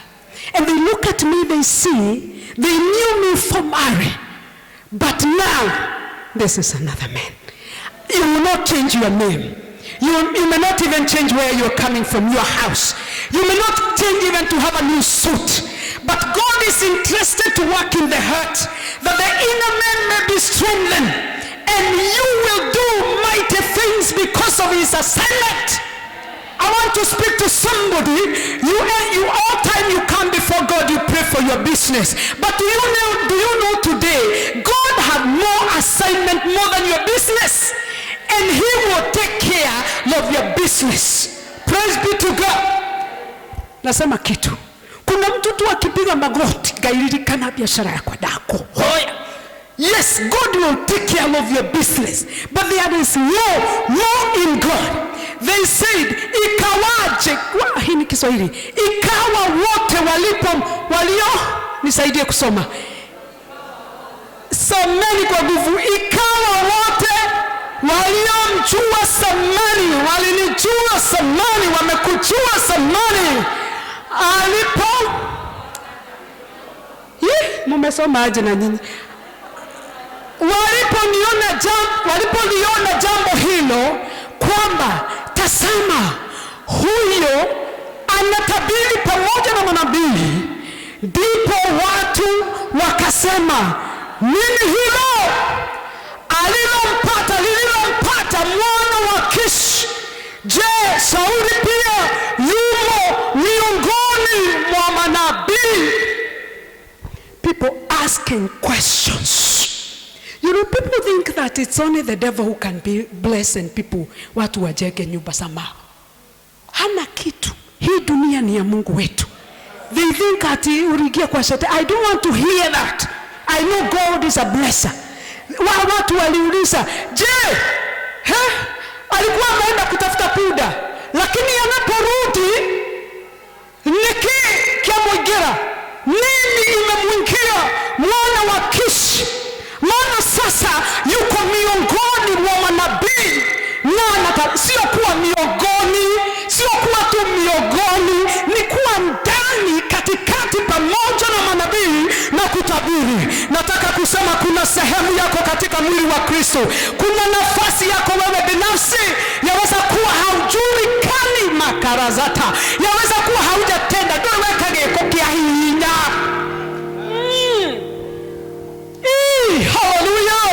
And they look at me, they see, they knew me formally. But now, this is another man. You will not change your name. You may not even change where you're coming from, your house. You may not change even to have a new suit. But God is interested to work in the heart, that the inner man may be strengthened. And you will do mighty things because of his assignment. I want to speak to somebody. You all time you come before God, you pray for your business. But do you know today, God has more assignment more than your business. And he will take care of your business. Praise be to God. Nasema kitu. Kuna mtu tu akipiga magoti, gairirikana biashara yako dako. Hoya. Yes, God will take care of your business. But there is more in God. They said, ikawaje, hii ni Kiswahili, ikawa wote nisaidie kusoma. Someni kwa nguvu. Ikawa wote waliomjua samani, walinijua samani, wamekujua samani. Mumesoma aje na nyinyi? Walipoliona jambo hilo, kwamba tasama huyo anatabiri pamoja na manabii, ndipo watu wakasema, nini hilo lililompata mwana wa Kishi? Je, Sauli pia yumo miongoni mwa manabii? People asking questions. You know, people think that it's only the devil who can be blessing people. Watu wajenge nyumba za mawe. Hana kitu. Hii dunia ni ya Mungu wetu. They think ati urigia kwa shetani. I don't want to hear that. I know God is a blesser. Watu waliuliza, je, alikuwa ameenda kutafuta puda, lakini anaporudi kiamwingira, nini imemwingia mwana wa Kishi? Maana sasa yuko miongoni mwa manabii. Na sio kuwa miongoni, sio kuwa tu miongoni, ni kuwa ndani katikati pamoja na manabii na kutabiri. Nataka kusema kuna sehemu yako katika mwili wa Kristo. Kuna nafasi yako wewe binafsi. Yaweza kuwa haujulikani makarazata. Yaweza kuwa haujatenda. Ndio wekage kokia hinya. Hallelujah.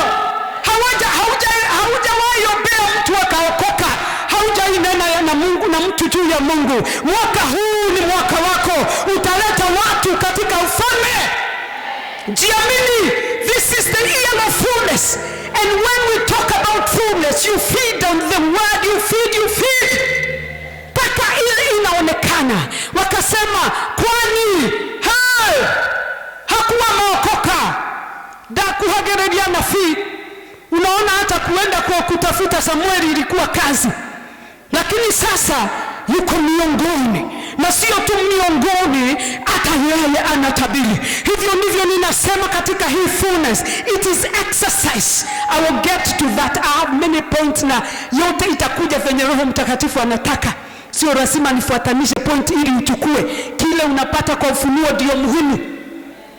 Haujawahi ombea mtu akaokoka. Haujainena na Mungu na mtu juu ya Mungu. Mwaka huu ni mwaka wako. Utaleta watu katika ufalme. Jiamini. This is the year of fullness. And when we talk about fullness, you feed on the word, you feed. Paka ile inaonekana. Wakasema, kwani hakuwa maokoka? Dakuhageredia na feed. Unaona hata kuenda kwa kutafuta Samueli ilikuwa kazi. Lakini sasa yuko miongoni. Na sio tu miongoni, hata yeye anatabiri. Hivyo ndivyo ninasema katika hii fullness. It is exercise. I will get to that. I have many points na yote itakuja venye Roho Mtakatifu anataka. Sio lazima nifuatanishe point ili uchukue. Kile unapata kwa ufunuo ndio muhimu.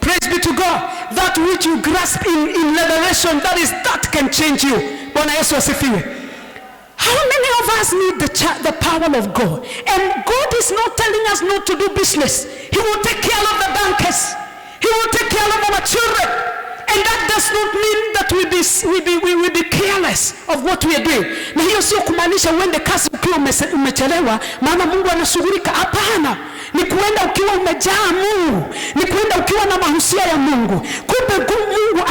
Praise be to God. That which you grasp in revelation, that can change you. Bwana Yesu asifiwe. How many of us need the power of God? And God is not telling us not to do business. He will take care of the bankers. He will take care of our children. And that does not mean that we will be careless of what we are doing. Na hiyo sio kumaanisha uende kazi ukiwa umechelewa, maana Mungu anashughulika. Hapana. Ni kuenda ukiwa umejaa Mungu. Ni kuenda ukiwa na mahusia ya Mungu. Kumbe Mungu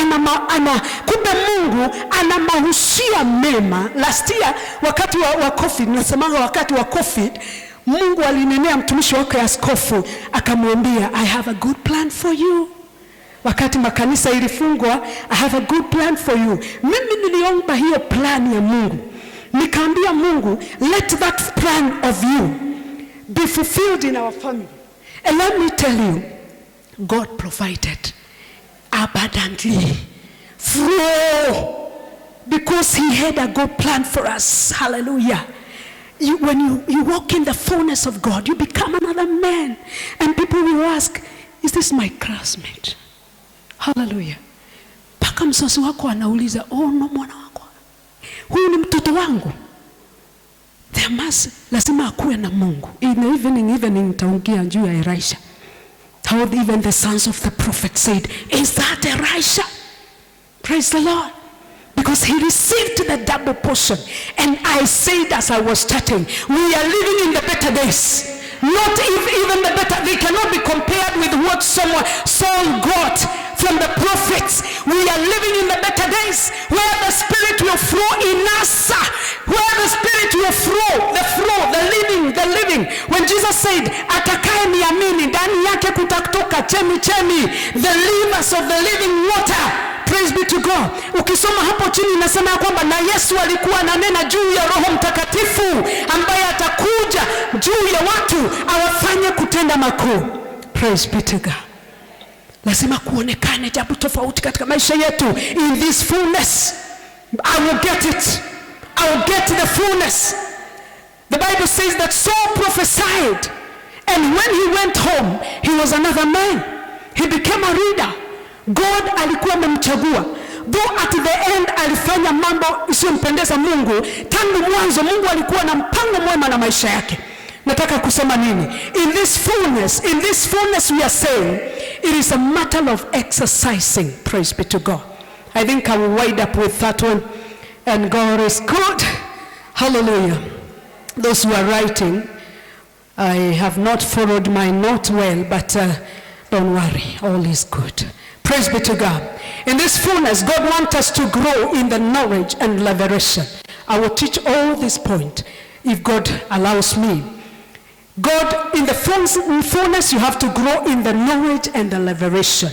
ana mahusia mema. Last year wakati wa COVID, nasemaga wakati wa COVID, Mungu alinenea mtumishi wake askofu akamwambia, I have a good plan for you. Wakati makanisa ilifungwa, I have a good plan for you. Mimi niliomba hiyo plan ya Mungu. Nikaambia Mungu, let that plan of you be fulfilled in our family. And let me tell you, God provided abundantly. Flow. Because he had a good plan for us. Hallelujah. When you walk in the fullness of God, you become another man. And people will ask, is this my classmate? Hallelujah. Paka mzazi wako anauliza, oh no, mwana wako, huyu ni mtoto wangu. Lazima akuwe na Mungu. In the evening nitaongea juu ya Elisha. How even the sons of the prophet said, is that Elisha? Praise the Lord. Because he received the double portion. And I said as I was starting, we are living in the better days. Not even the better, they cannot be compared with what Saul got from the prophets. We are living in the better days where the Spirit will flow in us. Where the Spirit will flow, the living. When Jesus said, atakaye niamini, ndani yake kutatoka chemi, the rivers of the living water. Praise be to God. Ukisoma hapo chini inasema kwamba na Yesu alikuwa ananena juu ya Roho Mtakatifu ambaye atakuja juu ya watu awafanye kutenda makuu. Praise be to God. Lazima kuonekane jambo tofauti katika maisha yetu. In this fullness, I will get it. I will get the fullness. The Bible says that Saul prophesied, and when he went home, he was another man. He became a reader. God alikuwa amemchagua. Though at the end alifanya mambo isiyompendeza Mungu, tangu mwanzo Mungu alikuwa na mpango mwema na maisha yake. Nataka kusema nini? In this fullness we are saying, it is a matter of exercising. Praise be to God. I think I will wind up with that one. And God is good. Hallelujah. Those who are writing, I have not followed my note well, but don't worry, all is good. Praise be to God. In this fullness, God wants us to grow in the knowledge and revelation. I will teach all this point if God allows me. God, in the fullness, you have to grow in the knowledge and the revelation.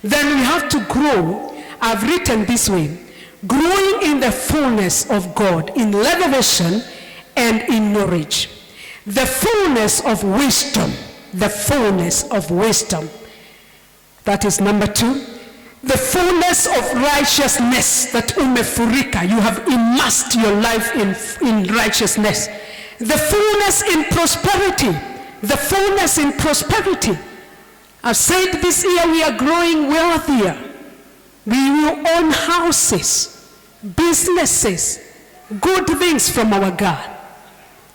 Then we have to grow, I've written this way, growing in the fullness of God, in revelation and in knowledge. The fullness of wisdom, the fullness of wisdom. That is number 2. The fullness of righteousness, that umefurika, you have immersed your life in righteousness. The fullness in prosperity, the fullness in prosperity. I've said this year we are growing wealthier. We will own houses, businesses, good things from our God.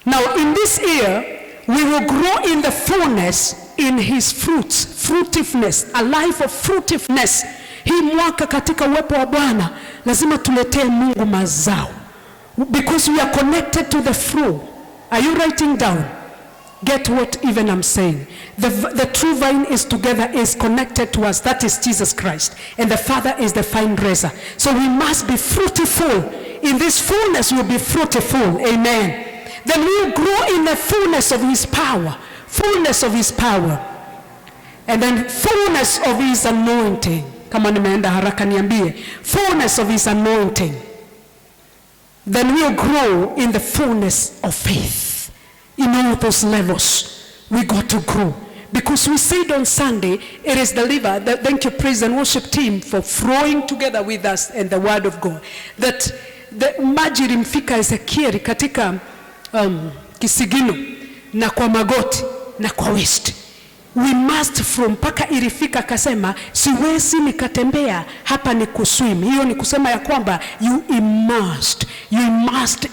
Now in this year, we will grow in the fullness in his fruits, fruitiveness, a life of fruitiveness. Hii mwaka katika uwepo wa Bwana lazima tuletee Mungu mazao, because we are connected to the flow. Are you writing down? Get what even I'm saying. The true vine is together, is connected to us. That is Jesus Christ. And the Father is the vine dresser. So we must be fruitful. In this fullness we'll be fruitful. Amen. Then we'll grow in the fullness of his power. Fullness of his power. And then fullness of his anointing. Kama nimeenda haraka niambie. Fullness of his anointing. Then we'll grow in the fullness of faith. In all those levels, we got to grow. Because we said on Sunday, it is the liver, thank you praise and worship team for flowing together with us and the word of God. That the maji ilimfika Ezekieli katika kisigino na kwa magoti na kwa waist. we must from, mpaka ilifika akasema siwezi nikatembea hapa ni kuswim. Hiyo ni kusema ya kwamba you immersed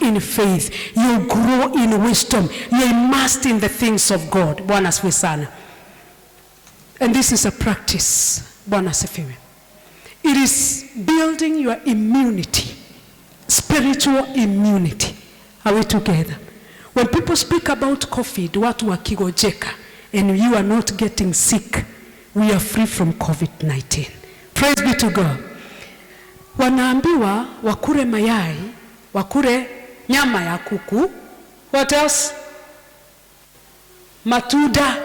in faith, you grow in wisdom, you immersed in the things of God. Bwana asifiwe sana. And this is a practice. Bwana asifiwe. It is building your immunity, spiritual immunity. Are we together? When people speak about COVID, watu wakigojeka, and you are not getting sick, we are free from COVID-19. Praise be to God. Wanaambiwa wakure mayai, wakure nyama ya kuku, what else? Matunda,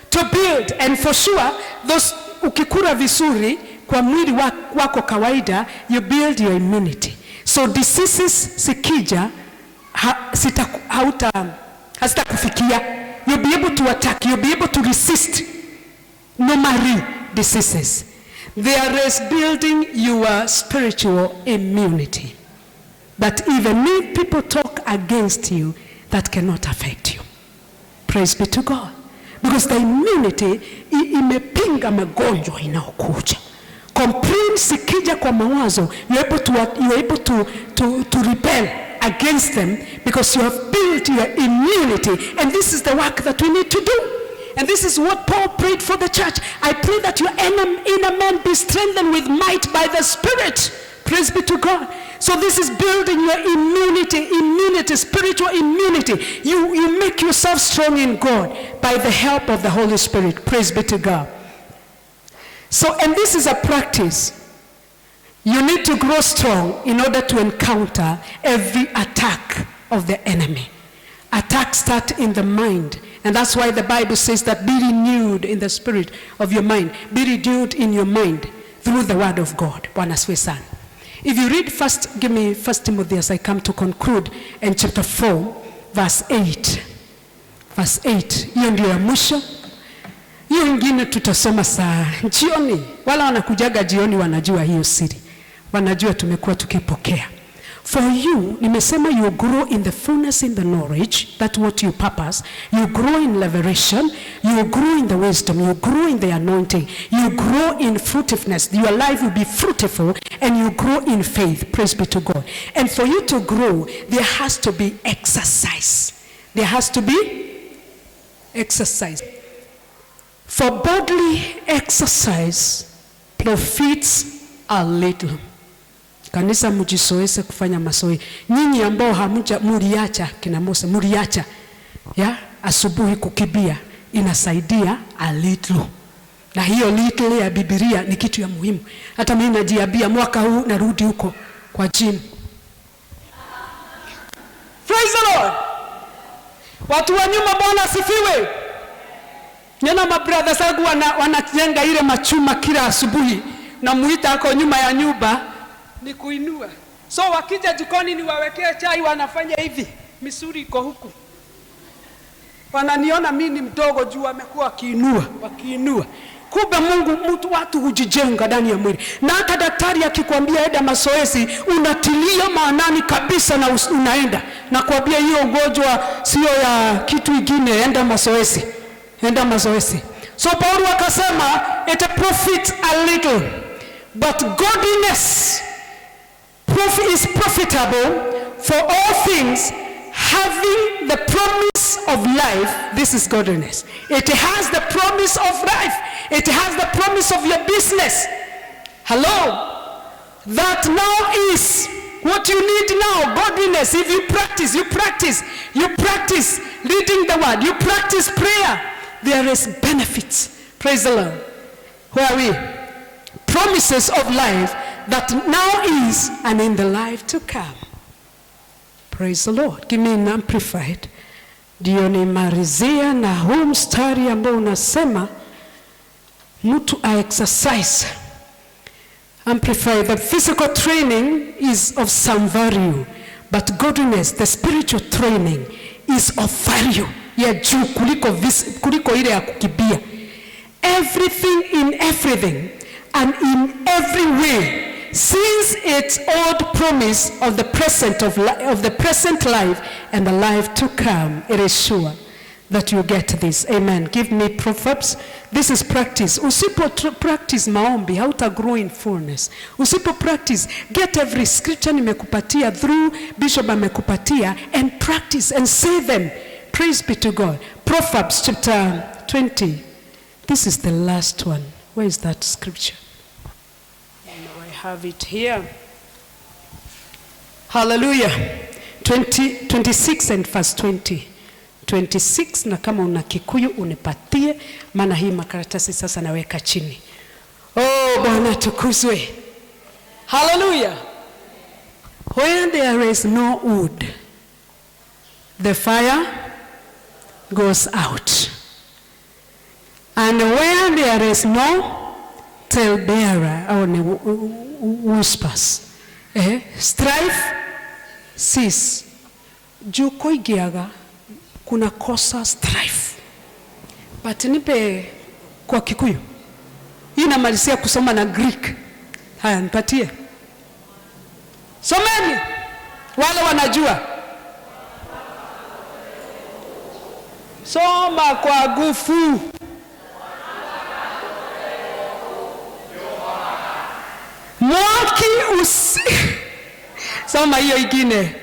to build. And for sure, those ukikura vizuri kwa mwili wako kawaida, you build your immunity. So diseases sikija, hazitakufikia. You'll be able to attack, you'll be able to resist normally diseases. There is building your spiritual immunity. That even if people talk against you, that cannot affect you. Praise be to God. Because the immunity imepinga magonjwa inaokuja. Complaints ikija kwa mawazo, you're able to rebel against them because you have built your immunity. And this is the work that we need to do. And this is what Paul prayed for the church. I pray that your inner man be strengthened with might by the Spirit. Praise be to God. So this is building your immunity, spiritual immunity. You make yourself strong in God by the help of the Holy Spirit. Praise be to God. So, and this is a practice. You need to grow strong in order to encounter every attack of the enemy. Attacks start in the mind. And that's why the Bible says that be renewed in the spirit of your mind. Be renewed in your mind through the word of God. Bwana asifiwe sana. If you read give me 1 Timothy as I come to conclude, in chapter 4, verse 8. Verse 8. Hiyo ndio ya mwisho. Hiyo ingine tutasoma saa jioni. Wala wanakujaga jioni wanajua hiyo siri. Wanajua tumekuwa tukipokea. For you, nimesema you grow in the fullness in the knowledge, that's what you purpose. You grow in revelation, you grow in the wisdom, you grow in the anointing, you grow in fruitfulness. Your life will be fruitful and you grow in faith. Praise be to God. And for you to grow, there has to be exercise. There has to be exercise. For bodily exercise profits a little. Kanisa mjisoeze kufanya mazoezi. Nyinyi ambao muriacha kina Musa, muriacha ya asubuhi kukibia, inasaidia a little. Na hiyo little ya Biblia ni kitu ya muhimu. Hata mimi najiambia mwaka huu narudi huko kwa gym. Praise the Lord. Watu wa nyuma Bwana asifiwe. Nina mabrother zangu wanajenga ile machuma kila asubuhi na muita ako nyuma ya nyumba ni kuinua. So wakija jikoni ni wawekee chai wanafanya hivi. Misuri iko huku. Wananiona mimi ni mdogo juu wamekuwa wakiinua. Kumbe watu hujijenga ndani ya mwili. Na hata daktari akikwambia enda mazoezi, unatilia maanani kabisa na unaenda. Na kuambia hiyo ugonjwa sio ya kitu kingine, enda mazoezi. Enda mazoezi. So Paulo akasema it profits a little, but godliness is profitable for all things, having the promise of life. This is godliness. It has the promise of life. It has the promise of your business. Hello? That now is what you need now, godliness. If you practice reading the word, you practice prayer, there is benefits. Praise the Lord. Where are we? Promises of life that now is and in the life to come. Praise the Lord. Give me an amplified. Ndio nimarizia na huu mstari ambao unasema mtu exercise. Amplify. The physical training is of some value, but godliness, the spiritual training, is of value. Ya juu kuliko ile ya kukibia. Everything in everything and in every way, since its old promise of the present life and the life to come, it is sure that you get this. Amen. Give me Proverbs. This is practice. Usipo practice maombi, hauta grow in fullness. Usipo practice, get every scripture nimekupatia through Bishop amekupatia and practice and say them. Praise be to God. Proverbs chapter 20. This is the last one. Where is that scripture? I have it here. Hallelujah. 26 and verse 20. 26, na kama una Kikuyu unipatie, maana hii makaratasi sasa naweka chini. Oh, Bwana tukuzwe. Hallelujah. Where there is no wood, the fire goes out. And where there is no talebearer, or whispers, strife cease. Juko igiaga kuna kosa strife. But nipe kwa Kikuyu. Hii namalizia kusoma na Greek. Haya nipatie. Someni. Wale wanajua. Soma kwa gufu. Mwaki Soma hiyo ingine.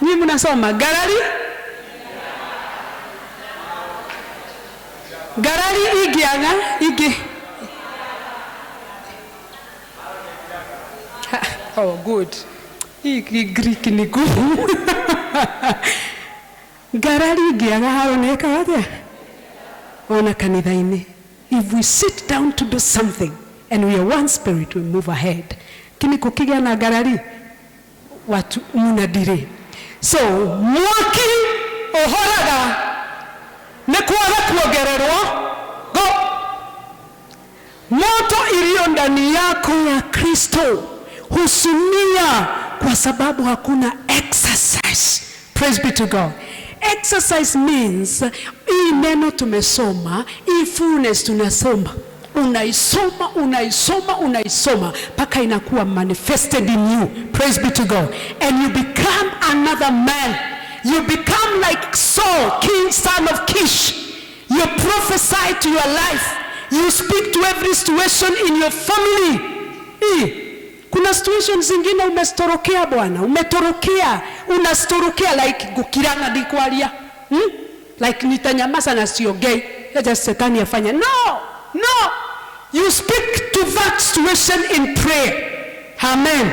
Ni mnasoma Garari igiaga Oh good. Hii Greek ni gumu. Garari igiaga haroneka wate. Ona kanithaini. If we sit down to do something and we are one spirit, we move ahead. Kini kukiga na garari watu munadire. So mwaki ohoraga nekuaga kuogererwa go moto iliyo ndani yako ya Kristo husumia kwa sababu hakuna exercise. Praise be to God. Exercise means hii neno tumesoma, hii fullness tunasoma. Unaisoma paka inakuwa manifested in you. Praise be to God. And you become another man. You become like Saul, king, son of Kish. You prophesy to your life. You speak to every situation in your family. Kuna situations zingine umestorokea bwana. Unastorokea like gukirana dikwalia. Like nitanyamaza na siogei. Just setani afanya. No. You speak to that situation in prayer. Amen.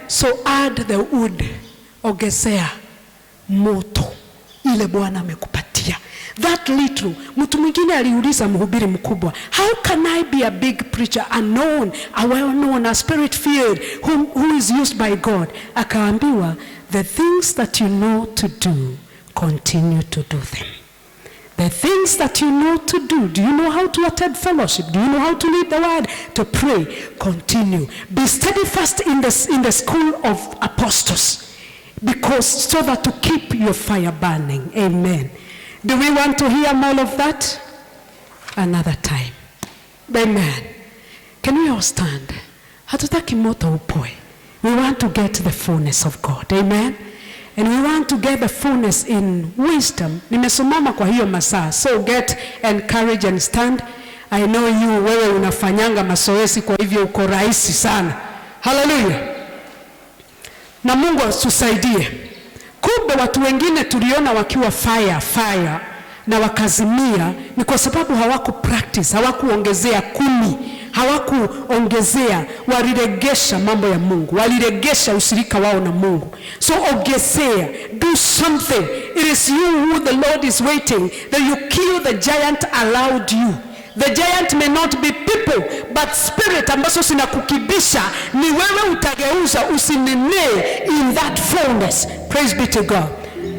So add the wood. Ogezea moto ile Bwana amekupatia. That little. Mtu mwingine aliuliza mhubiri mkubwa, how can I be a big preacher, a well-known, a spirit-filled, who is used by God? Akaambiwa, the things that you know to do, continue to do them. The things that you know to do. Do you know how to attend fellowship? Do you know how to read the word? To pray. Continue. Be steadfast in the school of apostles. Because so that to keep your fire burning. Amen. Do we want to hear more of that? Another time. Amen. Can we all stand? Hatutaki moto upoe. We want to get the fullness of God. Amen. And we want to get the fullness in wisdom. Nimesomama kwa hiyo masaa. So get encouraged and stand. I know you, wewe unafanyanga mazoezi, kwa hivyo uko rahisi sana. Hallelujah. Na Mungu atusaidie. Kumbe watu wengine tuliona wakiwa fire na wakazimia ni kwa sababu hawaku practice, hawakuongezea kumi, hawakuongezea, waliregesha mambo ya Mungu, waliregesha ushirika wao na Mungu. So ongezea, do something. It is you who the Lord is waiting that you kill the giant allowed you. The giant may not be people, but spirit ambazo sinakukibisha ni wewe utageuza usinene in that fullness. Praise be to God.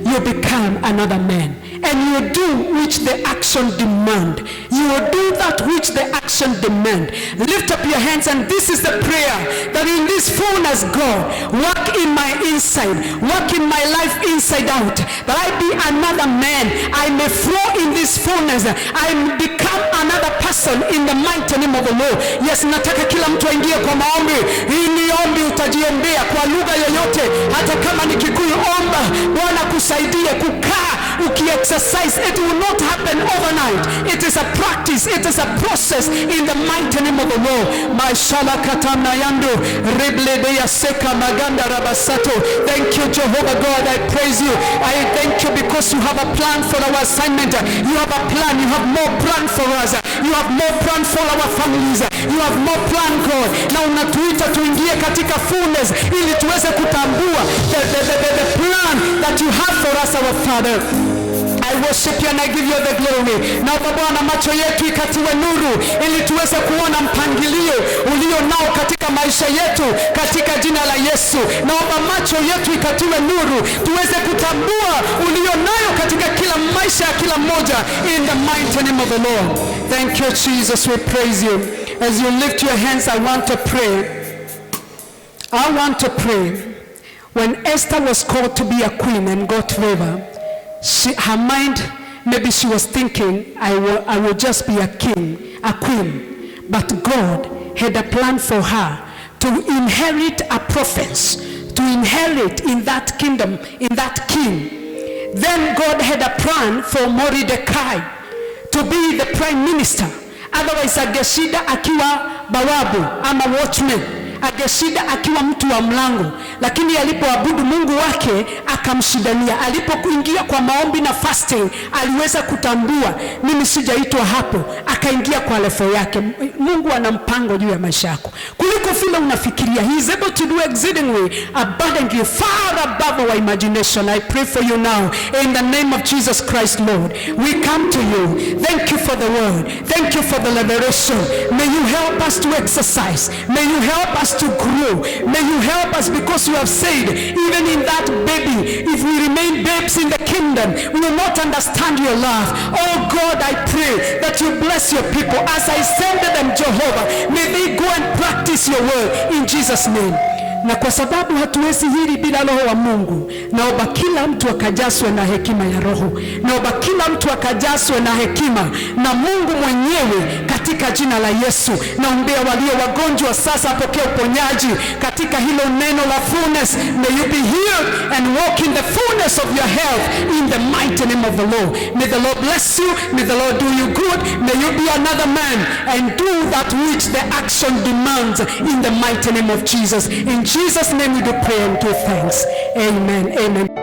You become another man. and you do which the action demand. You will do that which the action demand. Lift up your hands, and this is the prayer, that in this fullness, God, work in my inside, work in my life inside out, that I be another man. I may flow in this fullness. I become another person in the mighty name of the Lord. Yes, nataka kila mtu aingie kwa maombi. Hii ni ombi, utajiombea kwa lugha yoyote, hata kama ni Kikuyu. Omba Bwana kusaidie kukaa uki-exercise. It will not happen overnight. It is a practice, it is a process in the mighty name of the Lord. Mashallah katana yando reblede ya seka maganda rabasato. Thank you, Jehovah God. I praise you. I thank you because you have a plan for our assignment. You have a plan. You have more plan for us. You have more plan for our families. You have more plan, God. Na unatuita tuingie katika fullness ili tuweze kutambua the plan that you have for us, our Father. I worship you and I give you the glory. Naomba Bwana macho yetu ikatiwe nuru ili tuweze kuona mpangilio ulio nao katika maisha yetu katika jina la Yesu. Naomba macho yetu ikatiwe nuru tuweze kutambua ulio nayo katika kila maisha ya kila mmoja, in the mighty name of the Lord. Thank you, Jesus. We praise you. As you lift your hands, I want to pray. I want to pray. When Esther was called to be a queen and got favor, her mind, maybe she was thinking, I will just be a king, a queen. But God had a plan for her to inherit a province, to inherit in that kingdom, in that king. Then God had a plan for Mordecai to be the prime minister. Otherwise, ageshida akiwa bawabu ama watchman, ageshida akiwa mtu wa mlango. Lakini alipoabudu Mungu wake akamshidania. Alipokuingia kwa maombi na fasting, aliweza kutambua mimi sijaitwa hapo, akaingia kwa level yake. Mungu ana mpango juu ya maisha yako kuliko vile unafikiria. He is able to do exceedingly abundantly far above our imagination. I pray for you now in the name of Jesus Christ, Lord. We come to you. Thank you for the word. Thank you for the liberation. May you help us to exercise. May you help us to grow. May you help us, because you have said, even in that baby, if we remain babes in the kingdom, we will not understand your love. Oh God, I pray that you bless your people as I send them, Jehovah. May they go and practice your word in Jesus' name. Na kwa sababu hatuwezi hili bila Roho wa Mungu, naomba kila mtu akajazwe na hekima ya Roho. Naomba kila mtu akajazwe na hekima na Mungu mwenyewe katika jina la Yesu. Naombea walio wagonjwa sasa apokee uponyaji katika hilo neno la fullness. May you be healed and walk in the fullness of your health in the mighty name of the Lord. May the Lord bless you. May the Lord do you good. May you be another man and do that which the action demands in the mighty name of Jesus. In Jesus' name we do pray and give thanks. Amen. Amen.